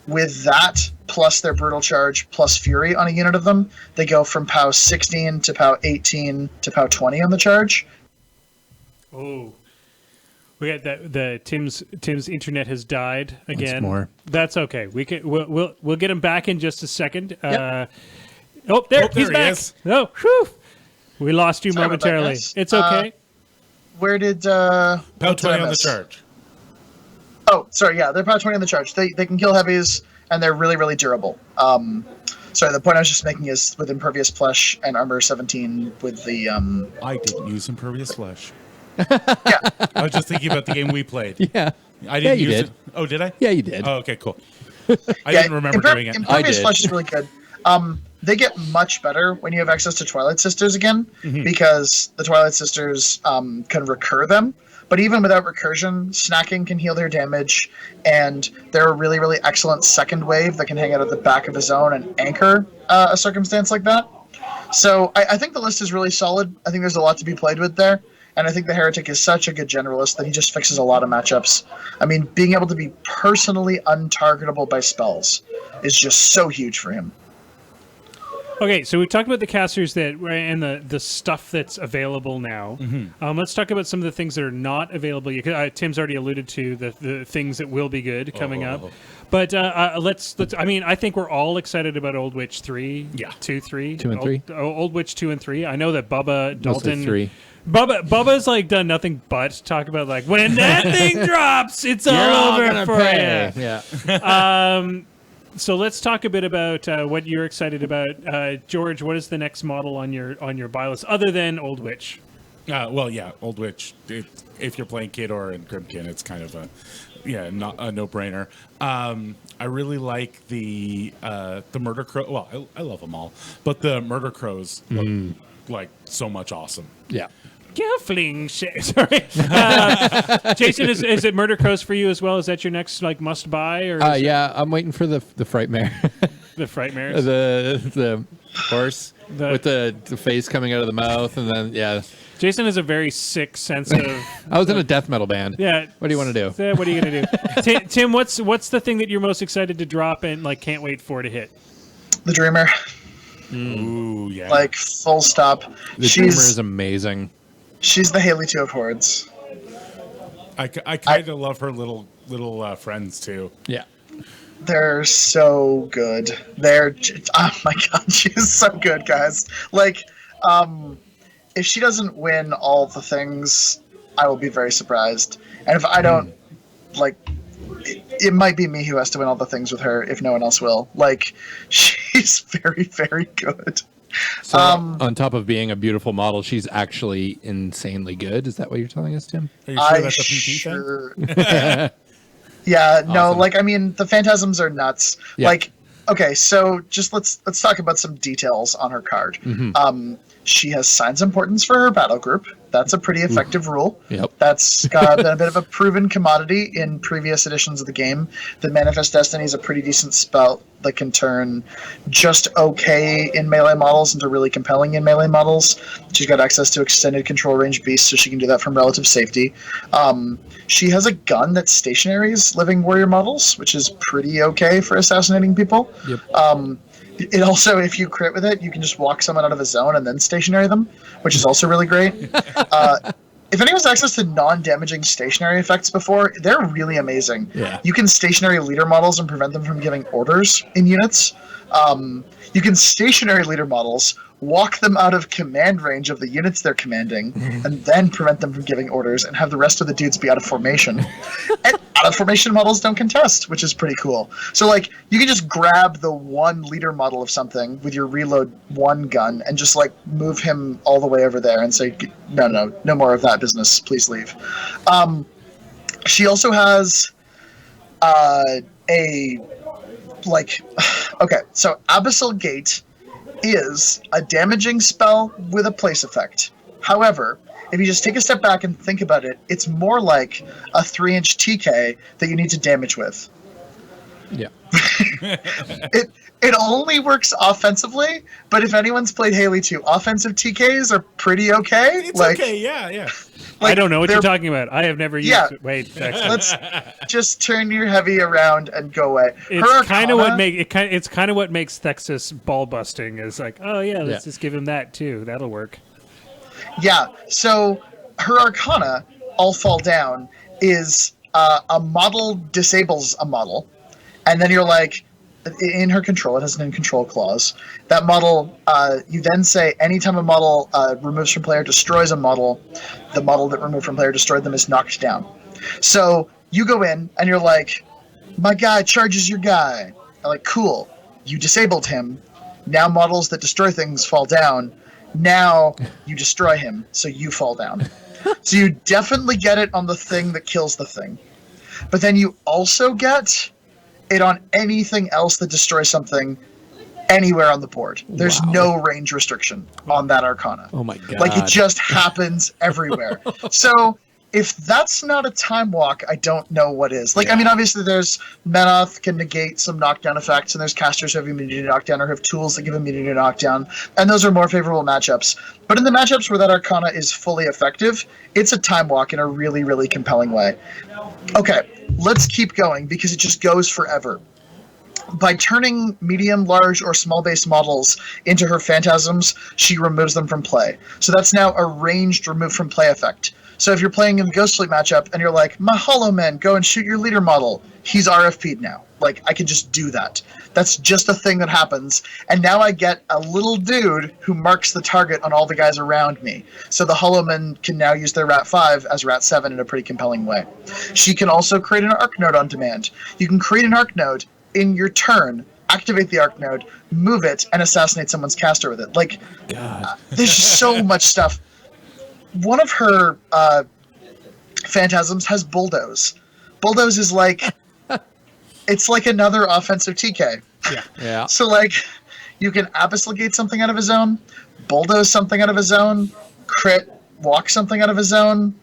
with that plus their brutal charge plus fury on a unit of them, they go from POW 16 to POW 18 to POW 20 on the charge. Oh, we got that. The Tim's internet has died again. Once more. That's okay. We'll get him back in just a second. Yep. He's back. Is. Oh, whew. We lost you momentarily. It's okay. Where did POW 20 on the charge? Oh, sorry. Yeah, they're POW 20 on the charge. They can kill heavies, and they're really, really durable. Sorry, the point I was just making is with Impervious Flesh and Armor 17 with the... I didn't use Impervious Flesh. Yeah. I was just thinking about the game we played. Yeah. I didn't use did. it. Oh, did I? Yeah, you did. Oh, okay, cool. I didn't remember doing it. Impervious Flesh is really good. They get much better when you have access to Twilight Sisters again, because the Twilight Sisters can recur them. But even without recursion, snacking can heal their damage, and they're a really, really excellent second wave that can hang out at the back of a zone and anchor a circumstance like that. So I think the list is really solid. I think there's a lot to be played with there. And I think the Heretic is such a good generalist that he just fixes a lot of matchups. I mean, being able to be personally untargetable by spells is just so huge for him. Okay, so we've talked about the casters and the stuff that's available now. Let's talk about some of the things that are not available. Tim's already alluded to the things that will be good coming up. But let's. I mean, I think we're all excited about Old Witch 3. Yeah. 2, 3. 2 and 3. Old Witch 2 and 3. I know that Bubba Dalton. Mostly 3. Bubba's like done nothing but talk about like when that thing drops, it's all over for you. Yeah. So let's talk a bit about what you're excited about, George. What is the next model on your buy list other than Old Witch? Well, yeah, Old Witch. If you're playing Khador and Grymkin, it's kind of not a no-brainer. I really like the Murder Crow. Well, I love them all, but the Murder Crows look like so much awesome. Yeah. Gelfling. Sorry. Jason, is it Murder Coast for you as well? Is that your next must buy? Or yeah, I'm waiting for the Frightmare. The Frightmares? The horse with the face coming out of the mouth, and then Jason has a very sick sense of. I was in a death metal band. Yeah. What do you want to do? What are you gonna do? Tim, what's the thing that you're most excited to drop and can't wait for to hit? The Dreamer. Ooh, yeah. Full stop. The Dreamer is amazing. She's the Haley 2 of Hordes. I kind of love her little friends too. Yeah. They're so good. Oh my god, she is so good, guys. If she doesn't win all the things, I will be very surprised. And if I don't, it might be me who has to win all the things with her if no one else will. She's very, very good. So on top of being a beautiful model, she's actually insanely good. Is that what you're telling us, Tim? Are you sure that's a PT thing? Yeah, no, Awesome. the phantasms are nuts. Yeah. Okay, so just let's talk about some details on her card. Mm-hmm. She has Signs of Importance for her battle group. That's a pretty effective rule. Yep. That's been a bit of a proven commodity in previous editions of the game. The Manifest Destiny is a pretty decent spell that can turn just okay in melee models into really compelling in melee models. She's got access to extended control range beasts, so she can do that from relative safety. She has a gun that stationaries living warrior models, which is pretty okay for assassinating people. Yep. It also, if you crit with it, you can just walk someone out of a zone and then stationary them, which is also really great. If anyone's access to non-damaging stationary effects before, they're really amazing. Yeah. You can stationary leader models and prevent them from giving orders in units. You can stationary leader models, walk them out of command range of the units they're commanding, and then prevent them from giving orders and have the rest of the dudes be out of formation. And out of formation models don't contest, which is pretty cool. So, you can just grab the one leader model of something with your reload 1 gun and just, move him all the way over there and say, no more of that business, please leave. She also has okay, so Abyssal Gate is a damaging spell with a place effect. However, if you just take a step back and think about it, it's more like a 3-inch TK that you need to damage with. Yeah. It only works offensively, but if anyone's played Haley 2, offensive TKs are pretty okay. It's okay, yeah. I don't know what you're talking about. I have never used it. Wait, let's just turn your heavy around and go away. It's kind of what makes Thexus ball busting is let's just give him that too. That'll work. Yeah. So her Arcana, All Fall Down, is a model disables a model, and then you're in her control, it has an in control clause. That model, you then say anytime a model removes from player destroys a model, the model that removed from player destroyed them is knocked down. So you go in and you're my guy charges your guy. I'm cool. You disabled him. Now models that destroy things fall down. Now you destroy him, so you fall down. So you definitely get it on the thing that kills the thing. But then you also get it on anything else that destroys something anywhere on the board. There's no range restriction on that Arcana. Oh my god. It just happens everywhere. So if that's not a time walk, I don't know what is. Obviously there's Menoth can negate some knockdown effects, and there's casters who have immunity to knockdown or have tools that give immunity to knockdown, and those are more favorable matchups. But in the matchups where that Arcana is fully effective, it's a time walk in a really, really compelling way. Okay, let's keep going because it just goes forever. By turning medium, large, or small base models into her phantasms, she removes them from play. So that's now a ranged remove from play effect. So if you're playing in the Ghost Fleet matchup and you're my Hollow Men, go and shoot your leader model, he's RFP'd now. I can just do that. That's just a thing that happens. And now I get a little dude who marks the target on all the guys around me. So the Hollow Men can now use their Rat 5 as Rat 7 in a pretty compelling way. She can also create an Arc Node on demand. You can create an Arc Node in your turn, activate the Arc Node, move it, and assassinate someone's caster with it. God. There's so much stuff. One of her phantasms has Bulldoze. Bulldoze is it's another offensive TK. Yeah. So you can Abyssal Gate something out of a zone, Bulldoze something out of a zone, crit, walk something out of a zone.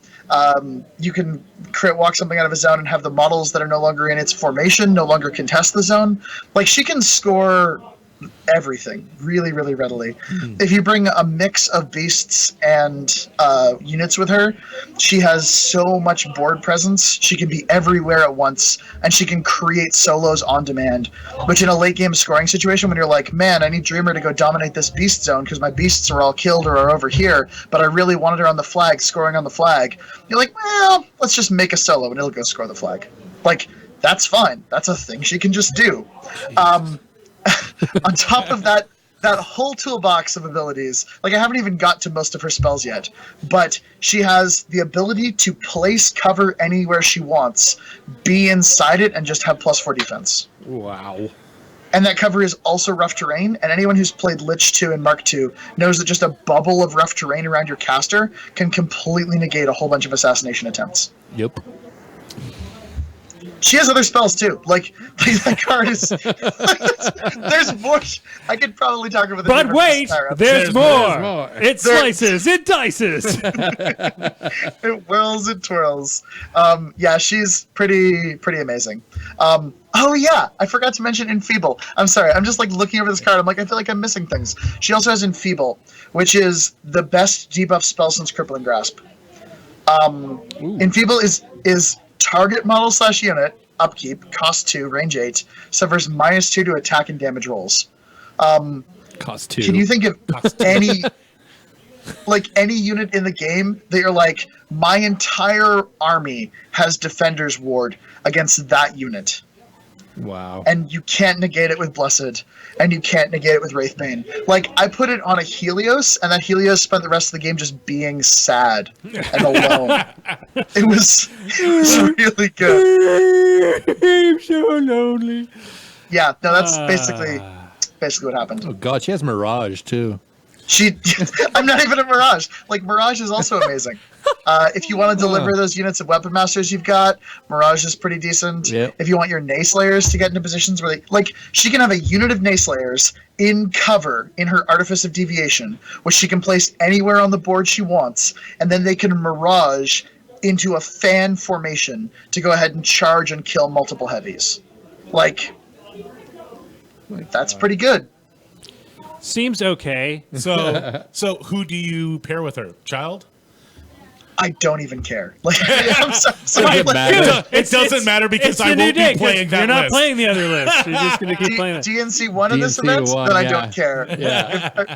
You can crit walk something out of a zone and have the models that are no longer in its formation no longer contest the zone. Like, she can score everything really, really readily. If you bring a mix of beasts and units with her, she has so much board presence. She can be everywhere at once, and she can create solos on demand, which in a late game scoring situation, when you're like, man, I need Dreamer to go dominate this beast zone because my beasts are all killed or are over here, but I really wanted her on the flag, scoring on the flag. You're like, well, let's just make a solo and it'll go score the flag. Like, that's fine. That's a thing she can just do. On top of that whole toolbox of abilities, like, I haven't even got to most of her spells yet, but she has the ability to place cover anywhere she wants, be inside it, and just have +4 defense. Wow. And that cover is also rough terrain, and anyone who's played Lich 2 and Mark 2 knows that just a bubble of rough terrain around your caster can completely negate a whole bunch of assassination attempts. Yep. She has other spells too. Like that card is. There's more. I could probably talk about the. But wait, there's more. It slices. It dices. It whirls. It twirls. Yeah, she's pretty amazing. Oh yeah, I forgot to mention Enfeeble. I'm sorry. I'm just like looking over this card. I'm like, I feel like I'm missing things. She also has Enfeeble, which is the best debuff spell since Crippling Grasp. Enfeeble is target model / unit, upkeep, cost 2, range 8, suffers -2 to attack and damage rolls. Cost 2. Can you think of any any unit in the game that you're like, my entire army has Defender's Ward against that unit? Wow. And you can't negate it with Blessed, and you can't negate it with Wraithbane. Like, I put it on a Helios, and that Helios spent the rest of the game just being sad and alone. It was really good. I'm so lonely. Yeah, no, that's basically what happened. Oh god, she has Mirage too. I'm not even a Mirage. Like, Mirage is also amazing. If you want to deliver those units of Weapon Masters you've got, Mirage is pretty decent. Yep. If you want your Nayslayers to get into positions where she can have a unit of Nayslayers in cover in her Artifice of Deviation, which she can place anywhere on the board she wants, and then they can Mirage into a fan formation to go ahead and charge and kill multiple heavies. Like, that's pretty good. Seems okay. So who do you pair with her? Child? I don't even care. Like, I'm sorry. It doesn't matter because I won't be playing that list. You're not playing the other list. You're just going to keep playing it. DNC 1 in this event, then I don't care. Yeah.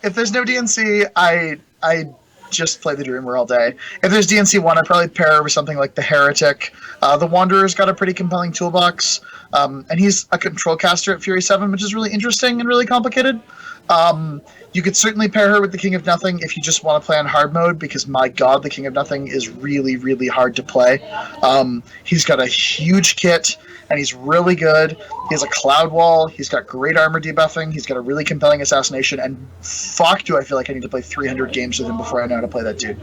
If there's no DNC, I just play the Dreamer all day. If there's DNC 1, I'd probably pair her with something like the Heretic. The Wanderer's got a pretty compelling toolbox. And he's a control caster at Fury 7, which is really interesting and really complicated. You could certainly pair her with the King of Nothing if you just want to play on hard mode, because my god, the King of Nothing is really, really hard to play. He's got a huge kit, and he's really good. He has a Cloud Wall, he's got great armor debuffing, he's got a really compelling assassination, and fuck do I feel like I need to play 300 games with him before I know how to play that dude.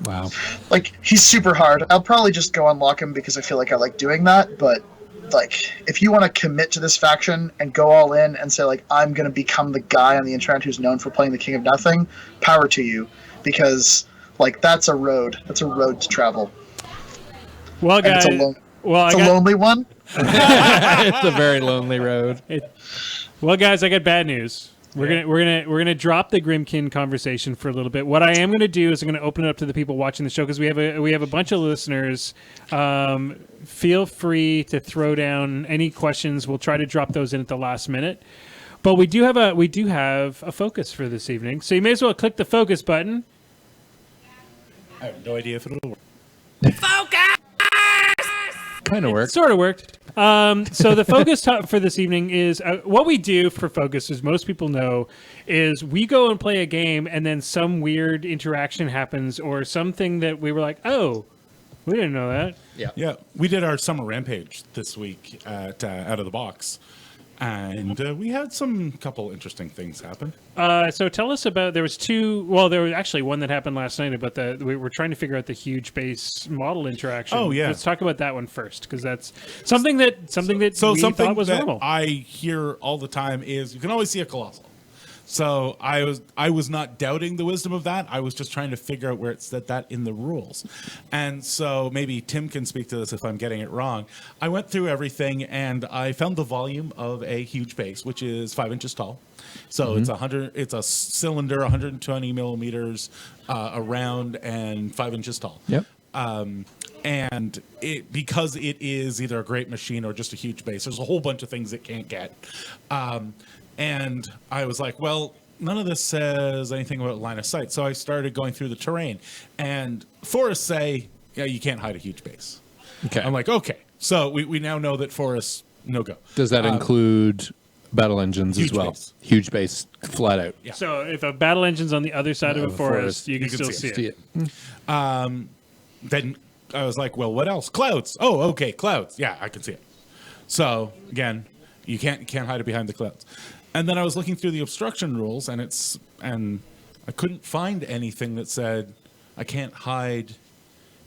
Wow. Like, he's super hard. I'll probably just go unlock him because I feel like I like doing that, but like, if you want to commit to this faction and go all in and say, like, I'm going to become the guy on the internet who's known for playing the King of Nothing, power to you, because, like, that's a road to travel. Well, guys, it's a lonely one. It's a very lonely road. Well, guys, I got bad news. We're gonna drop the Grymkin conversation for a little bit. What I am gonna do is I'm gonna open it up to the people watching the show, because we have a bunch of listeners. Feel free to throw down any questions. We'll try to drop those in at the last minute. But we do have a focus for this evening, so you may as well click the focus button. I have no idea if it'll work. Kind of worked. Sort of worked. So the focus for this evening is what we do for focus, as most people know, is we go and play a game, and then some weird interaction happens, or something that we were like, oh, we didn't know that. Yeah. We did our summer rampage this week at Out of the Box, and we had some couple interesting things happen. So tell us about, there was actually one that happened last night, but we were trying to figure out the huge base model interaction. Oh, yeah. Let's talk about that one first, because that's something that we thought was normal. I hear all the time is you can always see a Colossal. So I was not doubting the wisdom of that. I was just trying to figure out where it said that in the rules. And so maybe Tim can speak to this if I'm getting it wrong. I went through everything and I found the volume of a huge base, which is 5 inches tall. So it's a cylinder, 120 millimeters around and 5 inches tall. Yep. And because it is either a great machine or just a huge base, there's a whole bunch of things it can't get. And I was like, well, none of this says anything about line of sight. So I started going through the terrain. And forests say, yeah, you can't hide a huge base. Okay. I'm like, okay. So we now know that forests, no go. Does that include battle engines as well? Base. Huge base, flat out. Yeah. So if a battle engine's on the other side of a forest, you can still see it. Then I was like, well, what else? Clouds. Oh, okay, clouds. Yeah, I can see it. So again, you can't hide it behind the clouds. And then I was looking through the obstruction rules, and I couldn't find anything that said I can't hide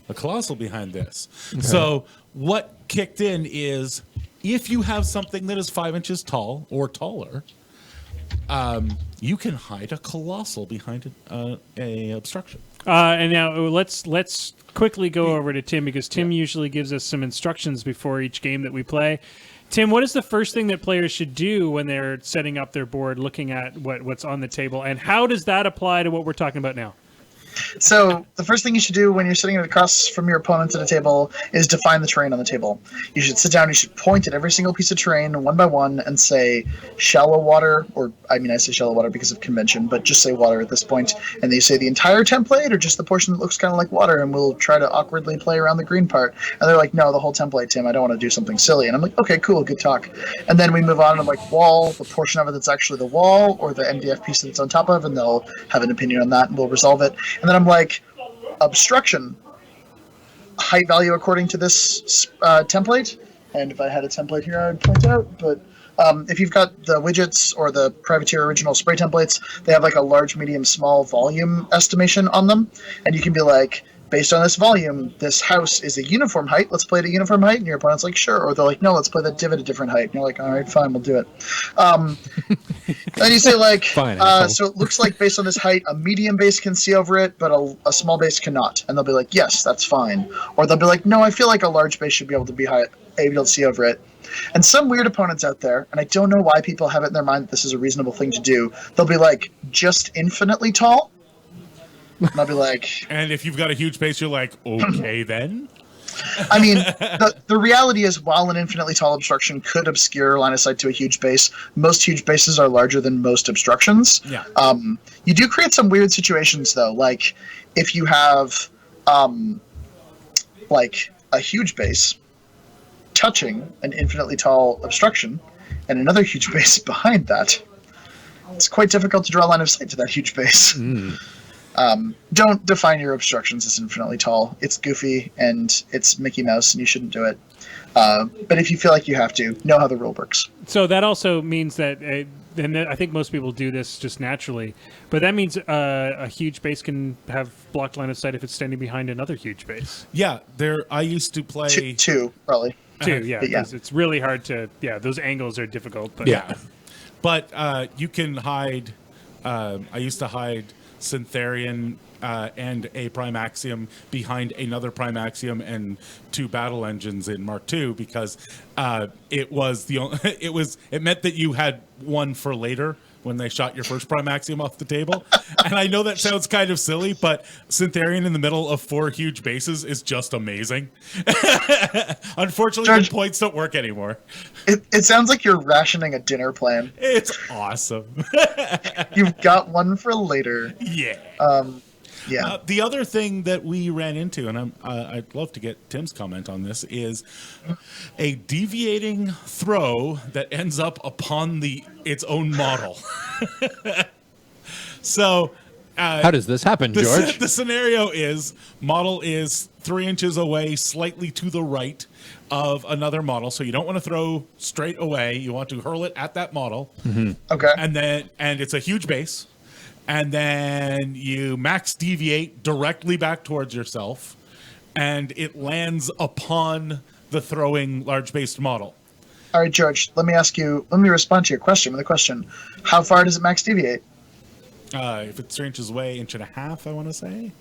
a colossal behind this. Okay. So what kicked in is if you have something that is 5 inches tall or taller, you can hide a colossal behind a obstruction. And now let's quickly go over to Tim, because Tim usually gives us some instructions before each game that we play. Tim, what is the first thing that players should do when they're setting up their board, looking at what's on the table, and how does that apply to what we're talking about now? So the first thing you should do when you're sitting across from your opponent at a table is define the terrain on the table. You should sit down, you should point at every single piece of terrain one by one and say shallow water, or I say shallow water because of convention, but just say water at this point. And then you say the entire template or just the portion that looks kind of like water, and we'll try to awkwardly play around the green part. And they're like, no, the whole template, Tim, I don't want to do something silly. And I'm like, okay, cool, good talk. And then we move on and I'm like, wall, the portion of it that's actually the wall, or the MDF piece that it's on top of, and they'll have an opinion on that and we'll resolve it. And then I'm like, obstruction, height value according to this template. And if I had a template here, I would point out. But if you've got the widgets or the Privateer original spray templates, they have like a large, medium, small volume estimation on them. And you can be like, based on this volume, this house is a uniform height. Let's play it at uniform height. And your opponent's like, sure. Or they're like, no, let's play that divot at a different height. And you're like, all right, fine, we'll do it. Then you say like, fine, so it looks like based on this height, a medium base can see over it, but a small base cannot. And they'll be like, yes, that's fine. Or they'll be like, no, I feel like a large base should be able to be able to see over it. And some weird opponents out there, and I don't know why people have it in their mind that this is a reasonable thing to do, they'll be like, just infinitely tall. And I'll be like... And if you've got a huge base, you're like, okay, then? I mean, the reality is, while an infinitely tall obstruction could obscure line of sight to a huge base, most huge bases are larger than most obstructions. Yeah. You do create some weird situations, though. Like, if you have, like, a huge base touching an infinitely tall obstruction and another huge base behind that, it's quite difficult to draw a line of sight to that huge base. Don't define your obstructions as infinitely tall. It's goofy and it's Mickey Mouse and you shouldn't do it. But if you feel like you have to, know how the rule works. So that also means that, and I think most people do this just naturally, but that means a huge base can have blocked line of sight if it's standing behind another huge base. Yeah, I used to play... Two, probably. Two, yeah. It's really hard to... Yeah, those angles are difficult. But yeah. But you can hide... I used to hide Syntherian and a Prime Axiom behind another Prime Axiom and two battle engines in Mark II because it meant that you had one for later when they shot your first Prime Axiom off the table. And I know that sounds kind of silly, but Syntherian in the middle of four huge bases is just amazing. Unfortunately, George, the points don't work anymore. It sounds like you're rationing a dinner plan. It's awesome. You've got one for later. Yeah. Yeah. The other thing that we ran into, and I'd love to get Tim's comment on this, is a deviating throw that ends up upon its own model. So, how does this happen, George? The scenario is model is 3 inches away, slightly to the right of another model. So you don't want to throw straight away. You want to hurl it at that model. Mm-hmm. Okay. And it's a huge base. And then you max deviate directly back towards yourself, and it lands upon the throwing large-based model. All right, George. Let me respond to your question with a question. How far does it max deviate? If it's 3 inches away, 1.5 inches, I want to say.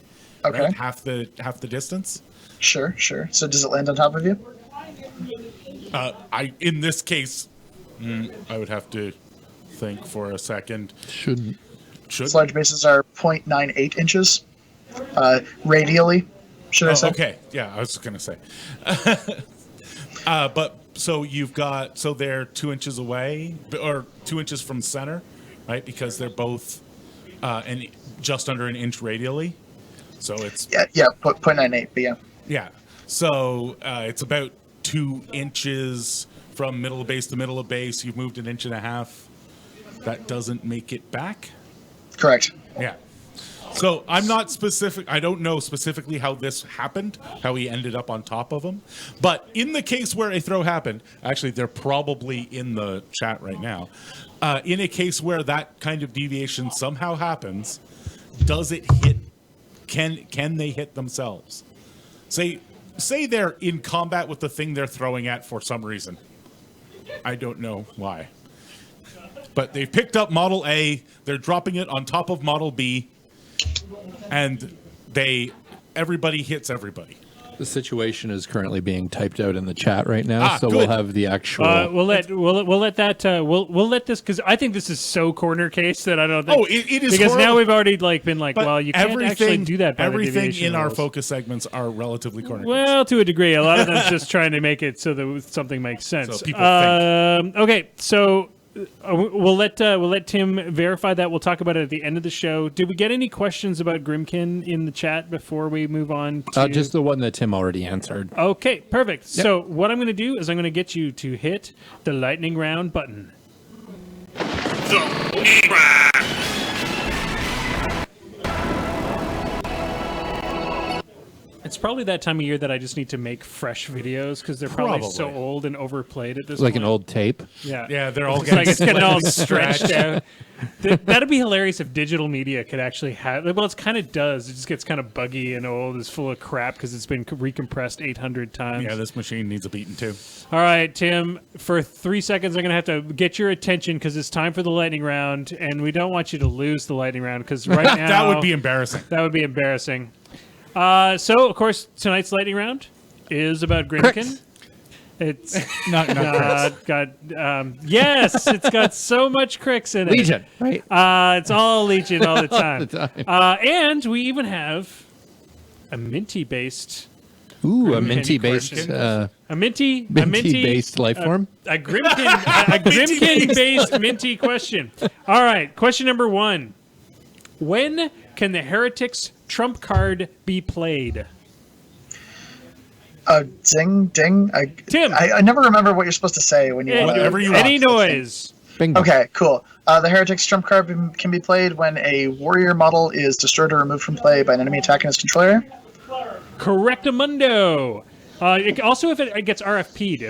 Okay. Right? Half the distance. Sure. So does it land on top of you? In this case, I would have to think for a second. Shouldn't. Sludge bases are 0.98 inches, radially. Should I say? Okay. Yeah, I was gonna say. But so they're 2 inches away, or 2 inches from center, right? Because they're both just under an inch radially. So it's 0.98. But yeah. Yeah. So it's about 2 inches from middle of base to middle of base. You've moved 1.5 inches. That doesn't make it back. Correct. Yeah. So I'm not specific. I don't know specifically how this happened, how he ended up on top of him. But in the case where a throw happened, actually, they're probably in the chat right now. In a case where that kind of deviation somehow happens, does it hit? Can they hit themselves? Say they're in combat with the thing they're throwing at for some reason. I don't know why. But they've picked up Model A, they're dropping it on top of Model B, and everybody hits everybody. The situation is currently being typed out in the chat right now, so good. we'll have the actual. We'll let this, because I think this is so corner case that I don't think. It is because horrible. now we've already been like, But well, you can't actually do that. By the everything deviation in our rules. focus segments are relatively corner. Well, to a degree, a lot of them just trying to make it so that something makes sense. So people think. Okay, so we'll let Tim verify that. We'll talk about it at the end of the show. Did we get any questions about Grymkin in the chat before we move on to just the one that Tim already answered. Okay, perfect. Yep. So what I'm going to do is I'm going to get you to hit the lightning round button. It's probably that time of year that I just need to make fresh videos because they're probably so Probably. old and overplayed at this Like point. an old tape. Yeah. Yeah, they're all It's like it's getting all stretched. stretched out. That'd be hilarious if digital media could actually have. Well, it kind of does. It just gets kind of buggy and old. It's full of crap because it's been recompressed 800 times. Yeah, this machine needs a beating too. All right, Tim. For 3 seconds, I'm gonna have to get your attention because it's time for the lightning round, and we don't want you to lose the lightning round because right now That would be embarrassing. that would be embarrassing. So, of course, tonight's lightning round is about Grymkin. Cricks. It's Not got yes, it's got so much cricks in it. Legion, right? It's all Legion all the time. the time. And we even have a minty-based, Ooh, a Grymkin minty-based, question. uh, a minty minty-based life form. a Grymkin-based minty question. All right, question number 1: when can the Heretics trump card be played? Ding, ding. Tim. I never remember what you're supposed to say when you Yeah, want whatever you any want. noise. Bingo. Okay, cool. The Heretic's trump card can be played when a warrior model is destroyed or removed from play by an enemy attacking his control area. Correctamundo. Also, if it gets RFP'd,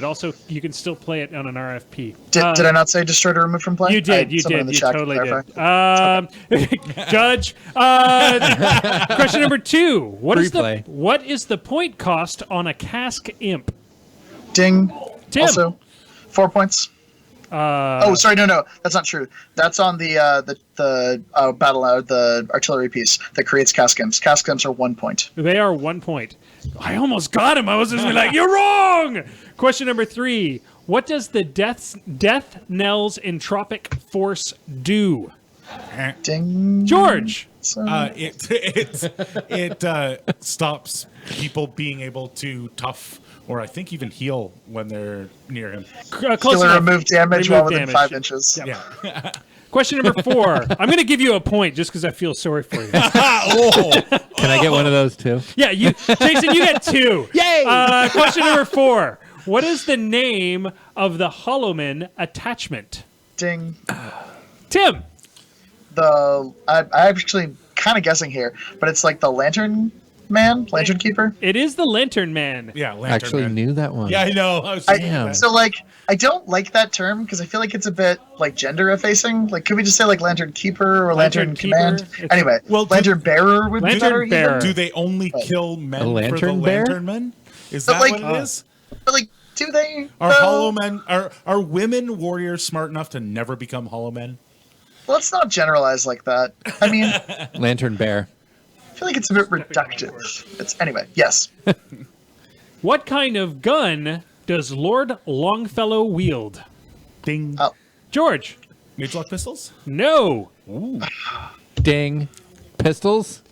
you can still play it on an RFP. Did I not say destroyed or removed from play? You did. You Someone in did. the You chat can totally clarify. did. Judge. Question number 2. What is the point cost on a cask imp? Ding. Tim. Also, 4 points. Sorry, no, that's not true. That's on the artillery piece that creates cask imps. Cask imps are 1 point. They are 1 point. I almost got him. I was just like, you're wrong. Question number 3. What does the death knell's entropic force do? Ding. George. It stops people being able to tough or I think even heal when they're near him. Close Heal and enough. remove damage Remove while within damage. 5 inches. Yep. Yeah. Question number 4. I'm going to give you a point just because I feel sorry for you. Can I get one of those too? Yeah, Jason, you get 2. Yay! Question number 4. What is the name of the Hollowman attachment? Ding. Tim. I'm actually kind of guessing here, but it's like the Lantern Keeper. It is the Lantern Man. Yeah, Lantern Actually Man. knew that one. Yeah, I know. I was thinking that. So I don't like that term because I feel like it's a bit like gender effacing. Like, could we just say like Lantern Keeper or Lantern Keeper? Command? It's- Anyway, Lantern Bearer would be Lantern better. even. Bearer. Do they only kill men A for the lantern bear? Lantern Men? Is But that like- what it is? But like Do they? Are though? hollow men are women warriors smart enough to never become hollow men? Let's not generalize like that. I mean, Lantern Bear. I feel like it's a bit reductive. It's anyway. Yes. What kind of gun does Lord Longfellow wield? Ding. George. Mage-lock pistols? No. Ding. Pistols.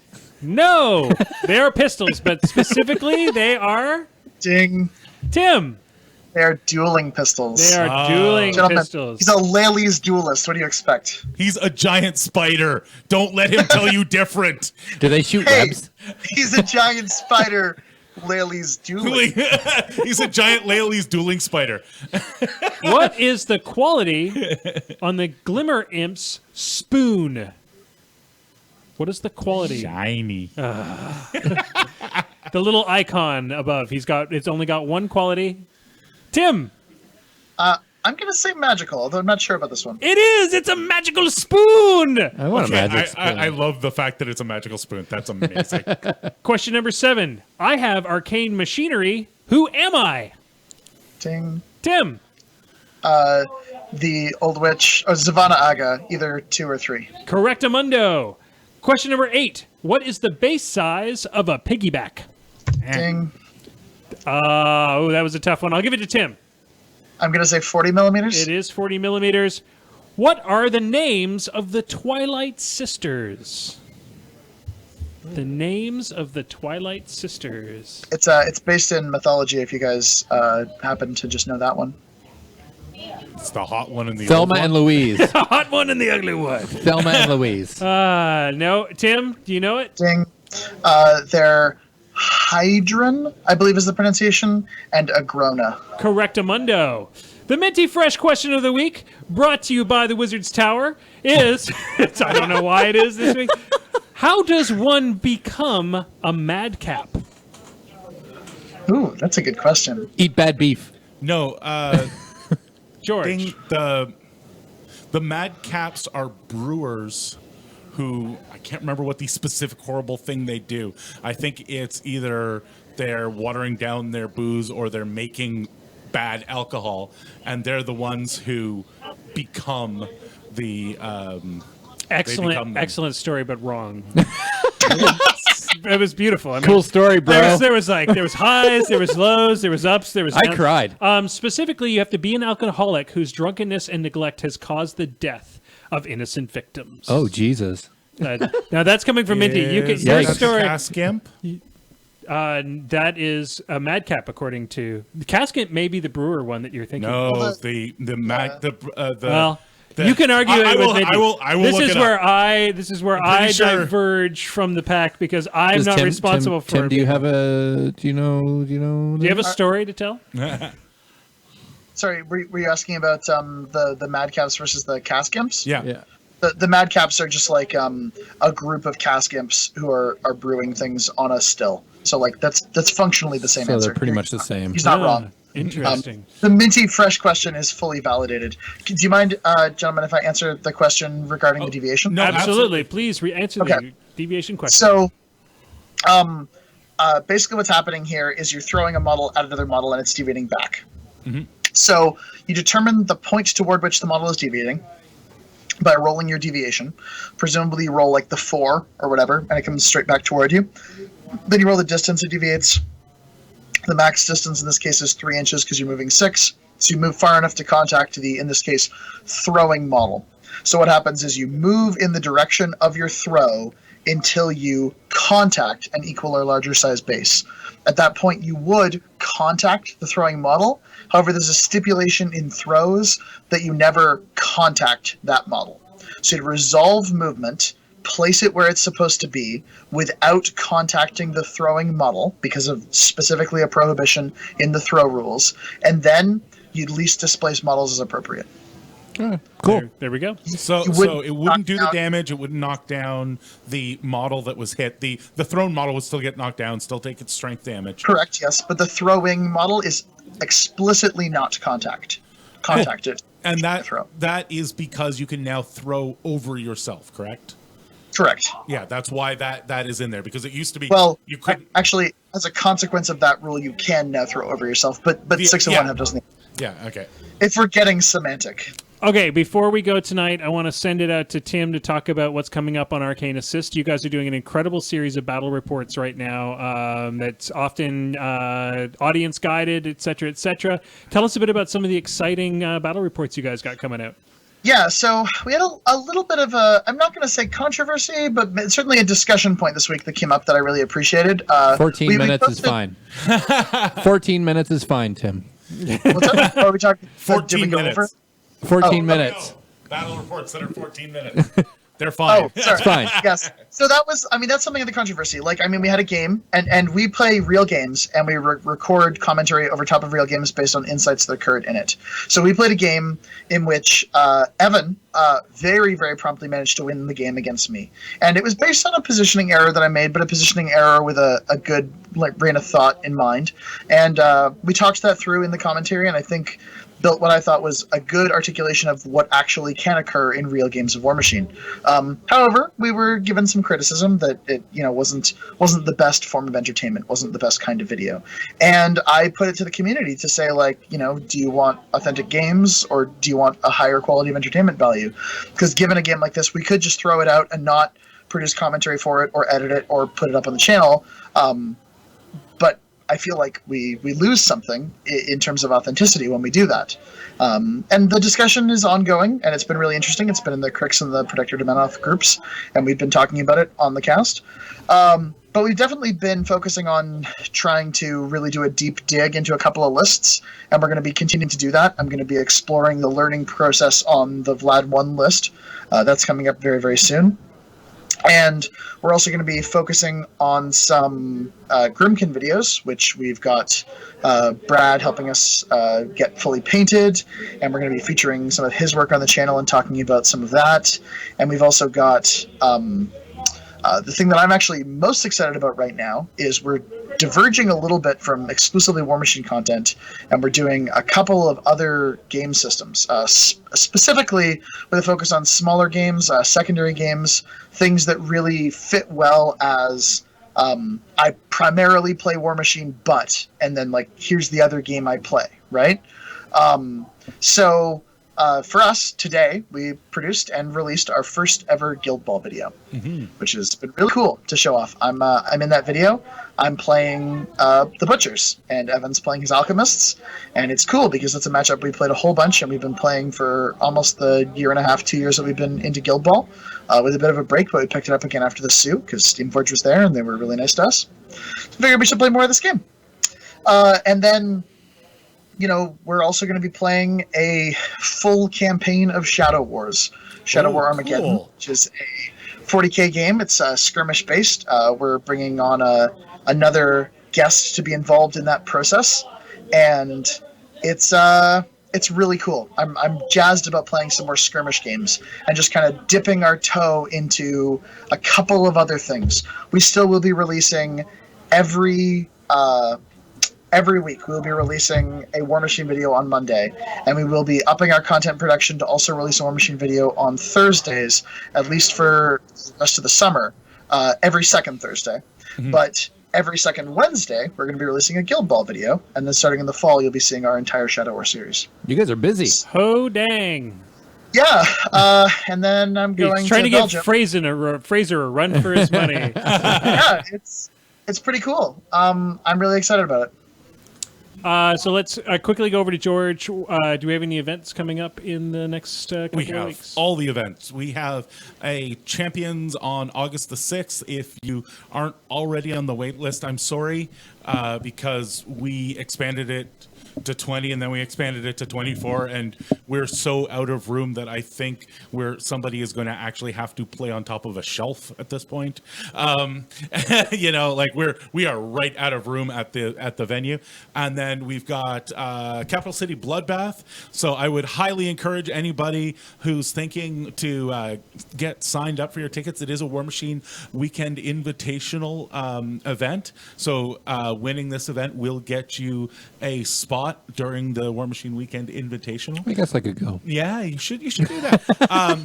No. They are pistols, but specifically they are Ding. Tim. They are dueling pistols. They are dueling Gentlemen, pistols. he's a Laley's duelist. What do you expect? He's a giant spider. Don't let him tell you different. Do they shoot Hey, webs? he's a giant spider. Laley's dueling. He's a giant Laley's dueling spider. What is the quality on the Glimmer Imp's spoon? What is the quality? Shiny. The little icon above. It's only got one quality. Tim. I'm gonna say magical, although I'm not sure about this one. It is. It's a magical spoon. I want a magic spoon. I love the fact that it's a magical spoon. That's amazing. Question number 7. I have arcane machinery. Who am I? Ding. Tim. The old witch, Zavanna Aga, either 2 or 3. Correctamundo. Question number 8. What is the base size of a piggyback? Ding. Oh, that was a tough one. I'll give it to Tim. I'm gonna say 40 millimeters. It is 40 millimeters. What are the names of the Twilight Sisters? The names of the Twilight Sisters. It's based in mythology. If you guys happen to just know that one. It's the hot one in the Thelma and Louise. The hot one and the ugly one. Thelma and Louise. No. Tim, do you know it? Ding. They're Hydron, I believe is the pronunciation, and Agrona. Correctamundo. The Minty Fresh question of the week, brought to you by the Wizard's Tower, is I don't know why it is this week. How does one become a madcap? Ooh, that's a good question. Eat bad beef. No, George. the madcaps are brewers who, I can't remember what the specific horrible thing they do. I think it's either they're watering down their booze or they're making bad alcohol, and they're the ones who become the Excellent story, but wrong. It was beautiful. I mean, Cool story, bro. There was highs, there was lows, there was ups, there was downs. I cried. Specifically, you have to be an alcoholic whose drunkenness and neglect has caused the death of innocent victims. Oh, Jesus. Now that's coming from Minty. Your Yikes. story. Cascamp? That is a madcap, according to the Casket. May be the brewer one that you're thinking. No, Well, Well, you can argue it with Minty. I will This look is it where up. I sure. diverge from the pack because I'm Does not responsible for. Tim, do you have a? Do you know? Do you have a story to tell? Sorry, were you asking about the Madcaps versus the Caskimps? Yeah. Yeah. The Madcaps are just like a group of Caskimps who are brewing things on a still. So like that's functionally the same So answer. they're pretty much the same. He's not wrong. Interesting. The Minty Fresh question is fully validated. Do you mind, gentlemen, if I answer the question regarding the deviation? No, Absolutely. Please answer the Okay. deviation question. So, basically what's happening here is you're throwing a model at another model and it's deviating back. So you determine the point toward which the model is deviating by rolling your deviation. Presumably you roll like the 4 or whatever, and it comes straight back toward you. Then you roll the distance it deviates. The max distance in this case is 3 inches because you're moving 6. So you move far enough to contact the, in this case, throwing model. So what happens is you move in the direction of your throw until you contact an equal or larger size base. At that point, you would contact the throwing model. However, there's a stipulation in throws that you never contact that model. So you'd resolve movement, place it where it's supposed to be without contacting the throwing model because of specifically a prohibition in the throw rules, and then you'd least displace models as appropriate. Cool. There we go. So You it wouldn't knock do the down- damage. It wouldn't knock down the model that was hit. The thrown model would still get knocked down, still take its strength damage. Correct, yes, but the throwing model is explicitly not contacted. And that Throw. that is because you can now throw over yourself, correct? Correct. Yeah, that's why that is in there, because it used to be Well, you couldn't. actually, as a consequence of that rule, you can now throw over yourself. But 6 and 1 have doesn't. Yeah. Okay. If we're getting semantic. Okay, before we go tonight, I want to send it out to Tim to talk about what's coming up on Arcane Assist. You guys are doing an incredible series of battle reports right now that's often audience guided, et cetera, et cetera. Tell us a bit about some of the exciting battle reports you guys got coming out. Yeah, so we had a little bit of a, I'm not going to say controversy, but certainly a discussion point this week that came up that I really appreciated. 14 minutes is fine. 14 minutes is fine, Tim. What's up? Are we talking 14 minutes. Over? 14 minutes. No. Battle reports that are 14 minutes. They're fine. Oh, sorry. It's fine. Yes. So that was, that's something of the controversy. We had a game, and we play real games, and we record commentary over top of real games based on insights that occurred in it. So we played a game in which Evan very, very promptly managed to win the game against me. And it was based on a positioning error that I made, but a positioning error with a good brain of thought in mind. And we talked that through in the commentary, and I think built what I thought was a good articulation of what actually can occur in real games of War Machine. However, we were given some criticism that it wasn't the best form of entertainment, wasn't the best kind of video. And I put it to the community to say, do you want authentic games or do you want a higher quality of entertainment value? Because given a game like this, we could just throw it out and not produce commentary for it or edit it or put it up on the channel. But I feel like we lose something in terms of authenticity when we do that. And the discussion is ongoing, and it's been really interesting. It's been in the Crix and the Protector Domenoff groups, and we've been talking about it on the cast. But we've definitely been focusing on trying to really do a deep dig into a couple of lists, and we're going to be continuing to do that. I'm going to be exploring the learning process on the Vlad 1 list. That's coming up very, very soon. And we're also going to be focusing on some Grymkin videos, which we've got Brad helping us get fully painted, and we're going to be featuring some of his work on the channel and talking about some of that. And we've also got the thing that I'm actually most excited about right now is we're diverging a little bit from exclusively War Machine content, and we're doing a couple of other game systems, specifically with a focus on smaller games, secondary games, things that really fit well as I primarily play War Machine, and then here's the other game I play, right? So for us today, we produced and released our first ever Guild Ball video, which has been really cool to show off. I'm in that video. I'm playing the Butchers, and Evan's playing his Alchemists, and it's cool because it's a matchup we played a whole bunch, and we've been playing for almost the year and a half, 2 years that we've been into Guild Ball, with a bit of a break, but we picked it up again after the Sioux because Steamforge was there, and they were really nice to us. So I figured we should play more of this game. And then, we're also going to be playing a full campaign of Shadow Wars. Shadow War Armageddon, cool. Which is a 40k game. It's skirmish-based. We're bringing on another guest to be involved in that process, and it's really cool. I'm jazzed about playing some more skirmish games and just kind of dipping our toe into a couple of other things. We still will be releasing every week. We'll be releasing a War Machine video on Monday, and we will be upping our content production to also release a War Machine video on Thursdays, at least for the rest of the summer, every second Thursday. But every second Wednesday, we're going to be releasing a Guild Ball video, and then starting in the fall, you'll be seeing our entire Shadow War series. You guys are busy. Oh, dang. Yeah, and then I'm going He's trying to Belgium. give Fraser a run for his money. Yeah, it's pretty cool. I'm really excited about it. So let's quickly go over to George. Do we have any events coming up in the next couple We of have weeks? all the events. We have a Champions on August the 6th. If you aren't already on the wait list, I'm sorry, because we expanded it to 20 and then we expanded it to 24, and we're so out of room that I think somebody is going to actually have to play on top of a shelf at this point. We are right out of room at the venue. And then we've got Capital City Bloodbath. So I would highly encourage anybody who's thinking to get signed up for your tickets. It is a War Machine weekend invitational event. So winning this event will get you a spot during the War Machine Weekend Invitational. I guess I could go. Yeah, you should do that.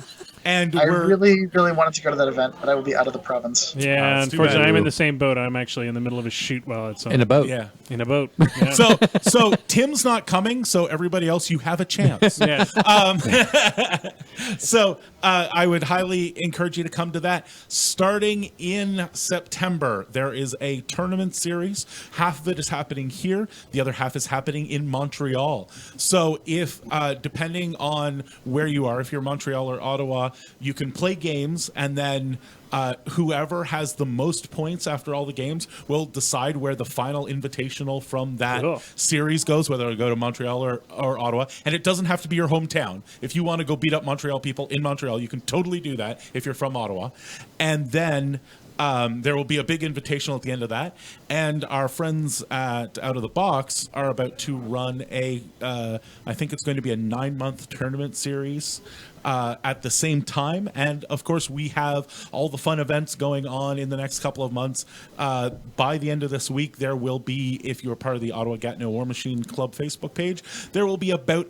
And I really, really wanted to go to that event, but I will be out of the province. Yeah, it's too unfortunately, bad. I'm in the same boat. I'm actually in the middle of a shoot while it's on. In a boat. Yeah. In a boat. Yeah. So Tim's not coming, so everybody else, you have a chance. Yes. So I would highly encourage you to come to that. Starting in September, there is a tournament series. Half of it is happening here. The other half is happening in Montreal. So if, depending on where you are, if you're Montreal or Ottawa, you can play games, and then whoever has the most points after all the games will decide where the final invitational from that Cool. series goes, whether it'll go to Montreal or Ottawa. And it doesn't have to be your hometown. If you want to go beat up Montreal people in Montreal, you can totally do that if you're from Ottawa. And then there will be a big invitational at the end of that. And our friends at Out of the Box are about to run I think it's going to be a 9-month tournament series at the same time. And of course, we have all the fun events going on in the next couple of months. By the end of this week, there will be, if you're part of the Ottawa Gatineau War Machine Club Facebook page, there will be about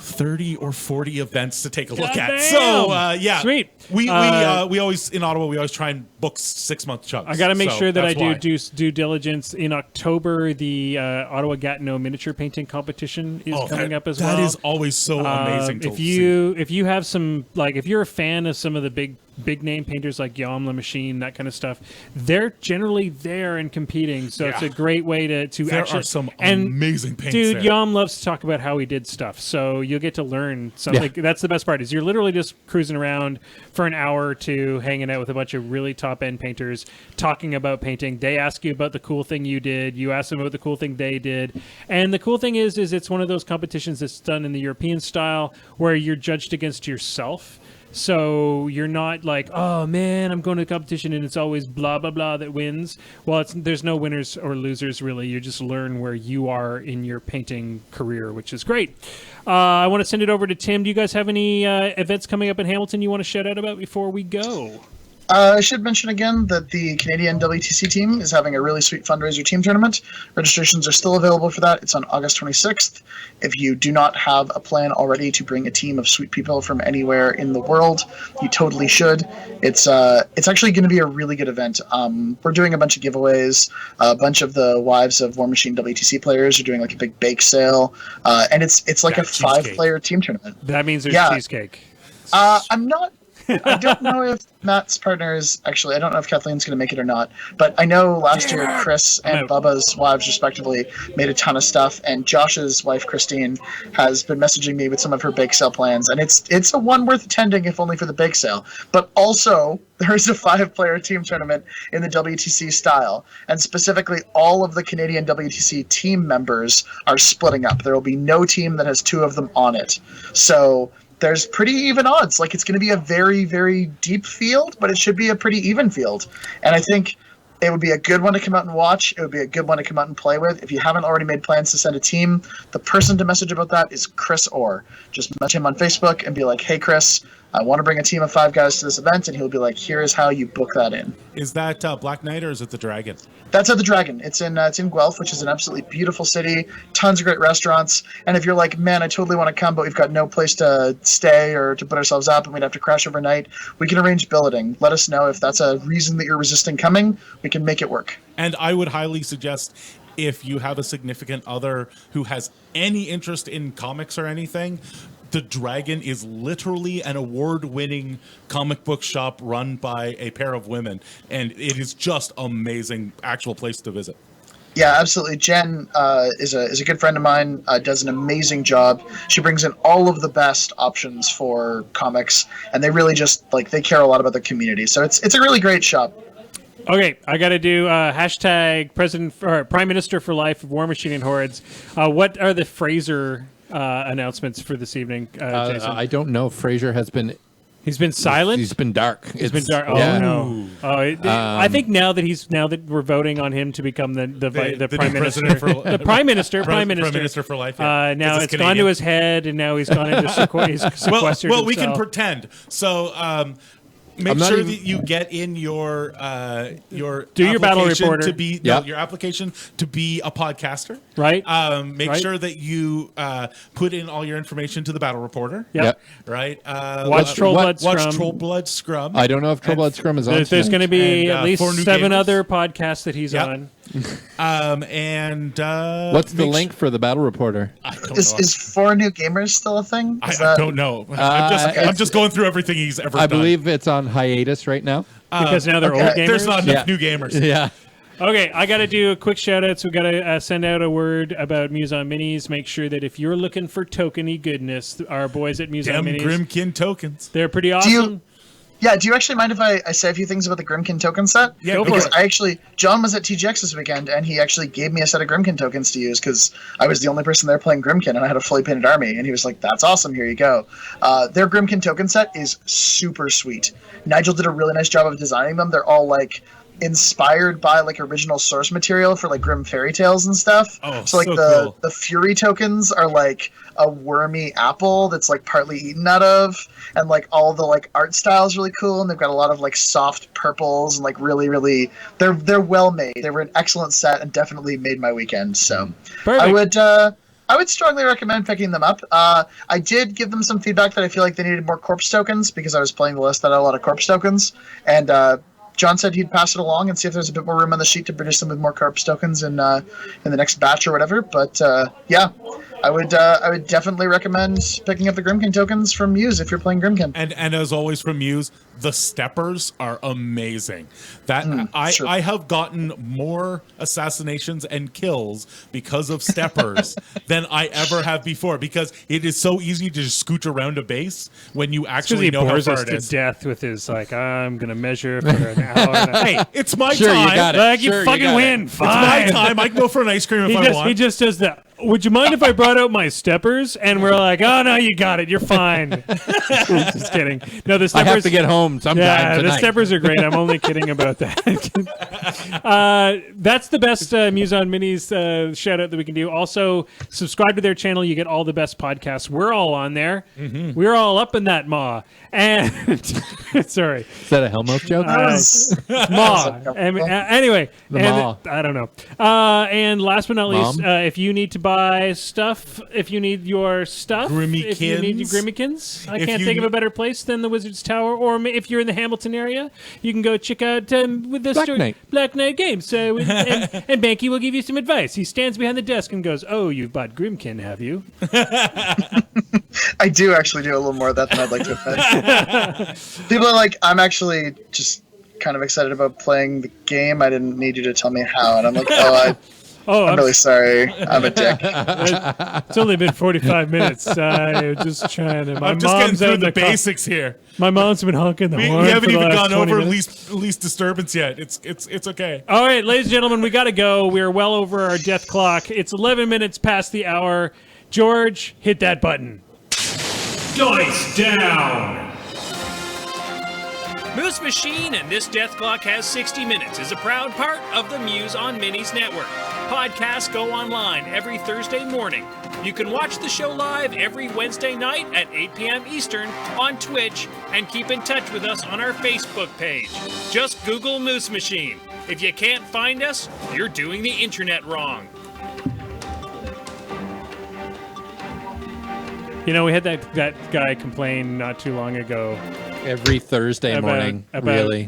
30 or 40 events to take a look at. Goddamn! So yeah, Sweet. We always in Ottawa, we always try and book 6-month chunks. I got to make So sure that I that's why. do due diligence. In October, the Ottawa Gatineau miniature painting competition is coming up as well. That is always so amazing to if see. you have some, like, if you're a fan of some of the big name painters like Yom La Machine, that kind of stuff, they're generally there and competing. So it's Yeah. a great way to There actually, are some and amazing paints dude, there. Yom loves to talk about how he did stuff. So you'll get to learn something. Yeah. That's the best part, is you're literally just cruising around for an hour or two, hanging out with a bunch of really top end painters, talking about painting. They ask you about the cool thing you did. You ask them about the cool thing they did. And the cool thing is it's one of those competitions that's done in the European style where you're judged against yourself. So you're not like, oh man, I'm going to a competition and it's always blah blah blah that wins. Well, there's no winners or losers really. You just learn where you are in your painting career, which is great. I want to send it over to Tim. Do you guys have any events coming up in Hamilton you want to shout out about before we go? I should mention again that the Canadian WTC team is having a really sweet fundraiser team tournament. Registrations are still available for that. It's on August 26th. If you do not have a plan already to bring a team of sweet people from anywhere in the world, you totally should. It's actually going to be a really good event. We're doing a bunch of giveaways. A bunch of the wives of War Machine WTC players are doing like a big bake sale, and it's like Got a cheesecake. 5-player team tournament. That means there's Yeah. cheesecake. I don't know if Matt's partner is actually. I don't know if Kathleen's going to make it or not. But I know last year Chris and Bubba's wives, respectively, made a ton of stuff. And Josh's wife Christine has been messaging me with some of her bake sale plans, and it's a one worth attending, if only for the bake sale. But also, there is a 5-player team tournament in the WTC style, and specifically, all of the Canadian WTC team members are splitting up. There will be no team that has 2 of them on it. So there's pretty even odds. Like, it's going to be a very, very deep field, but it should be a pretty even field. And I think it would be a good one to come out and watch. It would be a good one to come out and play with. If you haven't already made plans to send a team, the person to message about that is Chris Orr. Just message him on Facebook and be like, hey, Chris, I want to bring a team of 5 guys to this event. And he'll be like, here is how you book that in. Is that Black Knight or is it the Dragon? That's at the Dragon. It's in Guelph, which is an absolutely beautiful city. Tons of great restaurants. And if you're like, man, I totally want to come, but we've got no place to stay or to put ourselves up, and we'd have to crash overnight, we can arrange billeting. Let us know if that's a reason that you're resisting coming. We can make it work. And I would highly suggest, if you have a significant other who has any interest in comics or anything, the Dragon is literally an award-winning comic book shop run by a pair of women, and it is just amazing actual place to visit. Yeah, absolutely. Jen is a good friend of mine, does an amazing job. She brings in all of the best options for comics, and they really just, like, they care a lot about the community. So it's a really great shop. Okay, I got to do hashtag President or Prime Minister for Life of War Machine and Hordes. What are the Fraser announcements for this evening, Jason? I don't know. Fraser has been. He's been silent. He's been dark. He's been dark. Oh yeah. no! I think now that we're voting on him to become the prime minister, the prime minister, Prime Minister for life. Yeah. now it's gone to his head, and now he's gone into sequestered well, we can himself. pretend. So Make sure that you get in your do your battle reporter to be your application to be a podcaster. Right. Make sure that you put in all your information to the battle reporter. Yep. Right. Watch Trollblood Scrum. Watch Trollblood Scrum. I don't know if Trollblood Scrum is on. There's going to be at least 7 gamers. other podcasts that he's on. What's the link for the battle reporter? Is 4 New Gamers still a thing? I don't know. I'm just going through everything he's ever done. I believe it's on hiatus right now. Because now they're old gamers? There's not enough new gamers. Yeah. Okay, I got to do a quick shout out. So we got to send out a word about Muse on Minis. Make sure that if you're looking for tokeny goodness, our boys at Muse on Minis. Grymkin tokens. They're pretty awesome. Do you actually mind if I say a few things about the Grymkin token set? Yeah, go because for it. John was at TGX this weekend, and he actually gave me a set of Grymkin tokens to use because I was the only person there playing Grymkin, and I had a fully painted army, and he was like, "That's awesome, here you go." Their Grymkin token set is super sweet. Nigel did a really nice job of designing them. They're all like inspired by like original source material for like Grimm fairy tales and stuff. So the Fury tokens are like a wormy apple that's like partly eaten out of, and like all the like art style is really cool, and they've got a lot of like soft purples and like really they're well made. They were an excellent set and definitely made my weekend. So Perfect. I would strongly recommend picking them up. I did give them some feedback that I feel like they needed more corpse tokens because I was playing the list that had a lot of corpse tokens, and John said he'd pass it along and see if there's a bit more room on the sheet to produce them with more corpse tokens in the next batch or whatever. But I would definitely recommend picking up the Grymkin tokens from Muse if you're playing Grymkin. And as always from Muse, the steppers are amazing. I have gotten more assassinations and kills because of steppers than I ever have before, because it is so easy to just scooch around a base when you actually know how far it is. To death with his like, I'm gonna measure for an hour. Hey, it's my Sure, time. you got it. Like, Sure, you fucking win. It's my time. I can go for an ice cream if I want. He just does that. Would you mind if I brought out my steppers? And we're like, oh no, you got it. You're fine. Just kidding. No, the steppers. I have to get home sometime tonight. The steppers are great. I'm only kidding about that. That's the best Muse on Minis shout out that we can do. Also, subscribe to their channel. You get all the best podcasts. We're all on there. Mm-hmm. We're all up in that maw. And sorry, is that a Helmholtz joke? Maw. Anyway, the maw. I don't know. And last but not least, if you need to buy stuff, if you need your stuff, if you need your Grimmikins, I can't think of a better place than the Wizard's Tower. Or if you're in the Hamilton area, you can go check out with the Black Knight Games. And Banky will give you some advice. He stands behind the desk and goes, "Oh, you've bought Grymkin, have you?" I do actually do a little more of that than I'd like to admit. People are like, I'm actually just kind of excited about playing the game. I didn't need you to tell me how. And I'm like, I'm really sorry. I'm a dick. It's only been 45 minutes. Just trying to. I'm just getting through the basics here. My mom's been honking the horn. We haven't even gone over minutes. least disturbance yet. It's okay. All right, ladies and gentlemen, we got to go. We're well over our death clock. It's 11 minutes past the hour. George, hit that button. Dice down! Moose Machine and This Death Clock Has 60 Minutes is a proud part of the Muse on Minis network. Podcasts go online every Thursday morning. You can watch the show live every Wednesday night at 8 p.m. Eastern on Twitch and keep in touch with us on our Facebook page. Just Google Moose Machine. If you can't find us, you're doing the internet wrong. You know, we had that guy complain not too long ago. Every Thursday morning, really.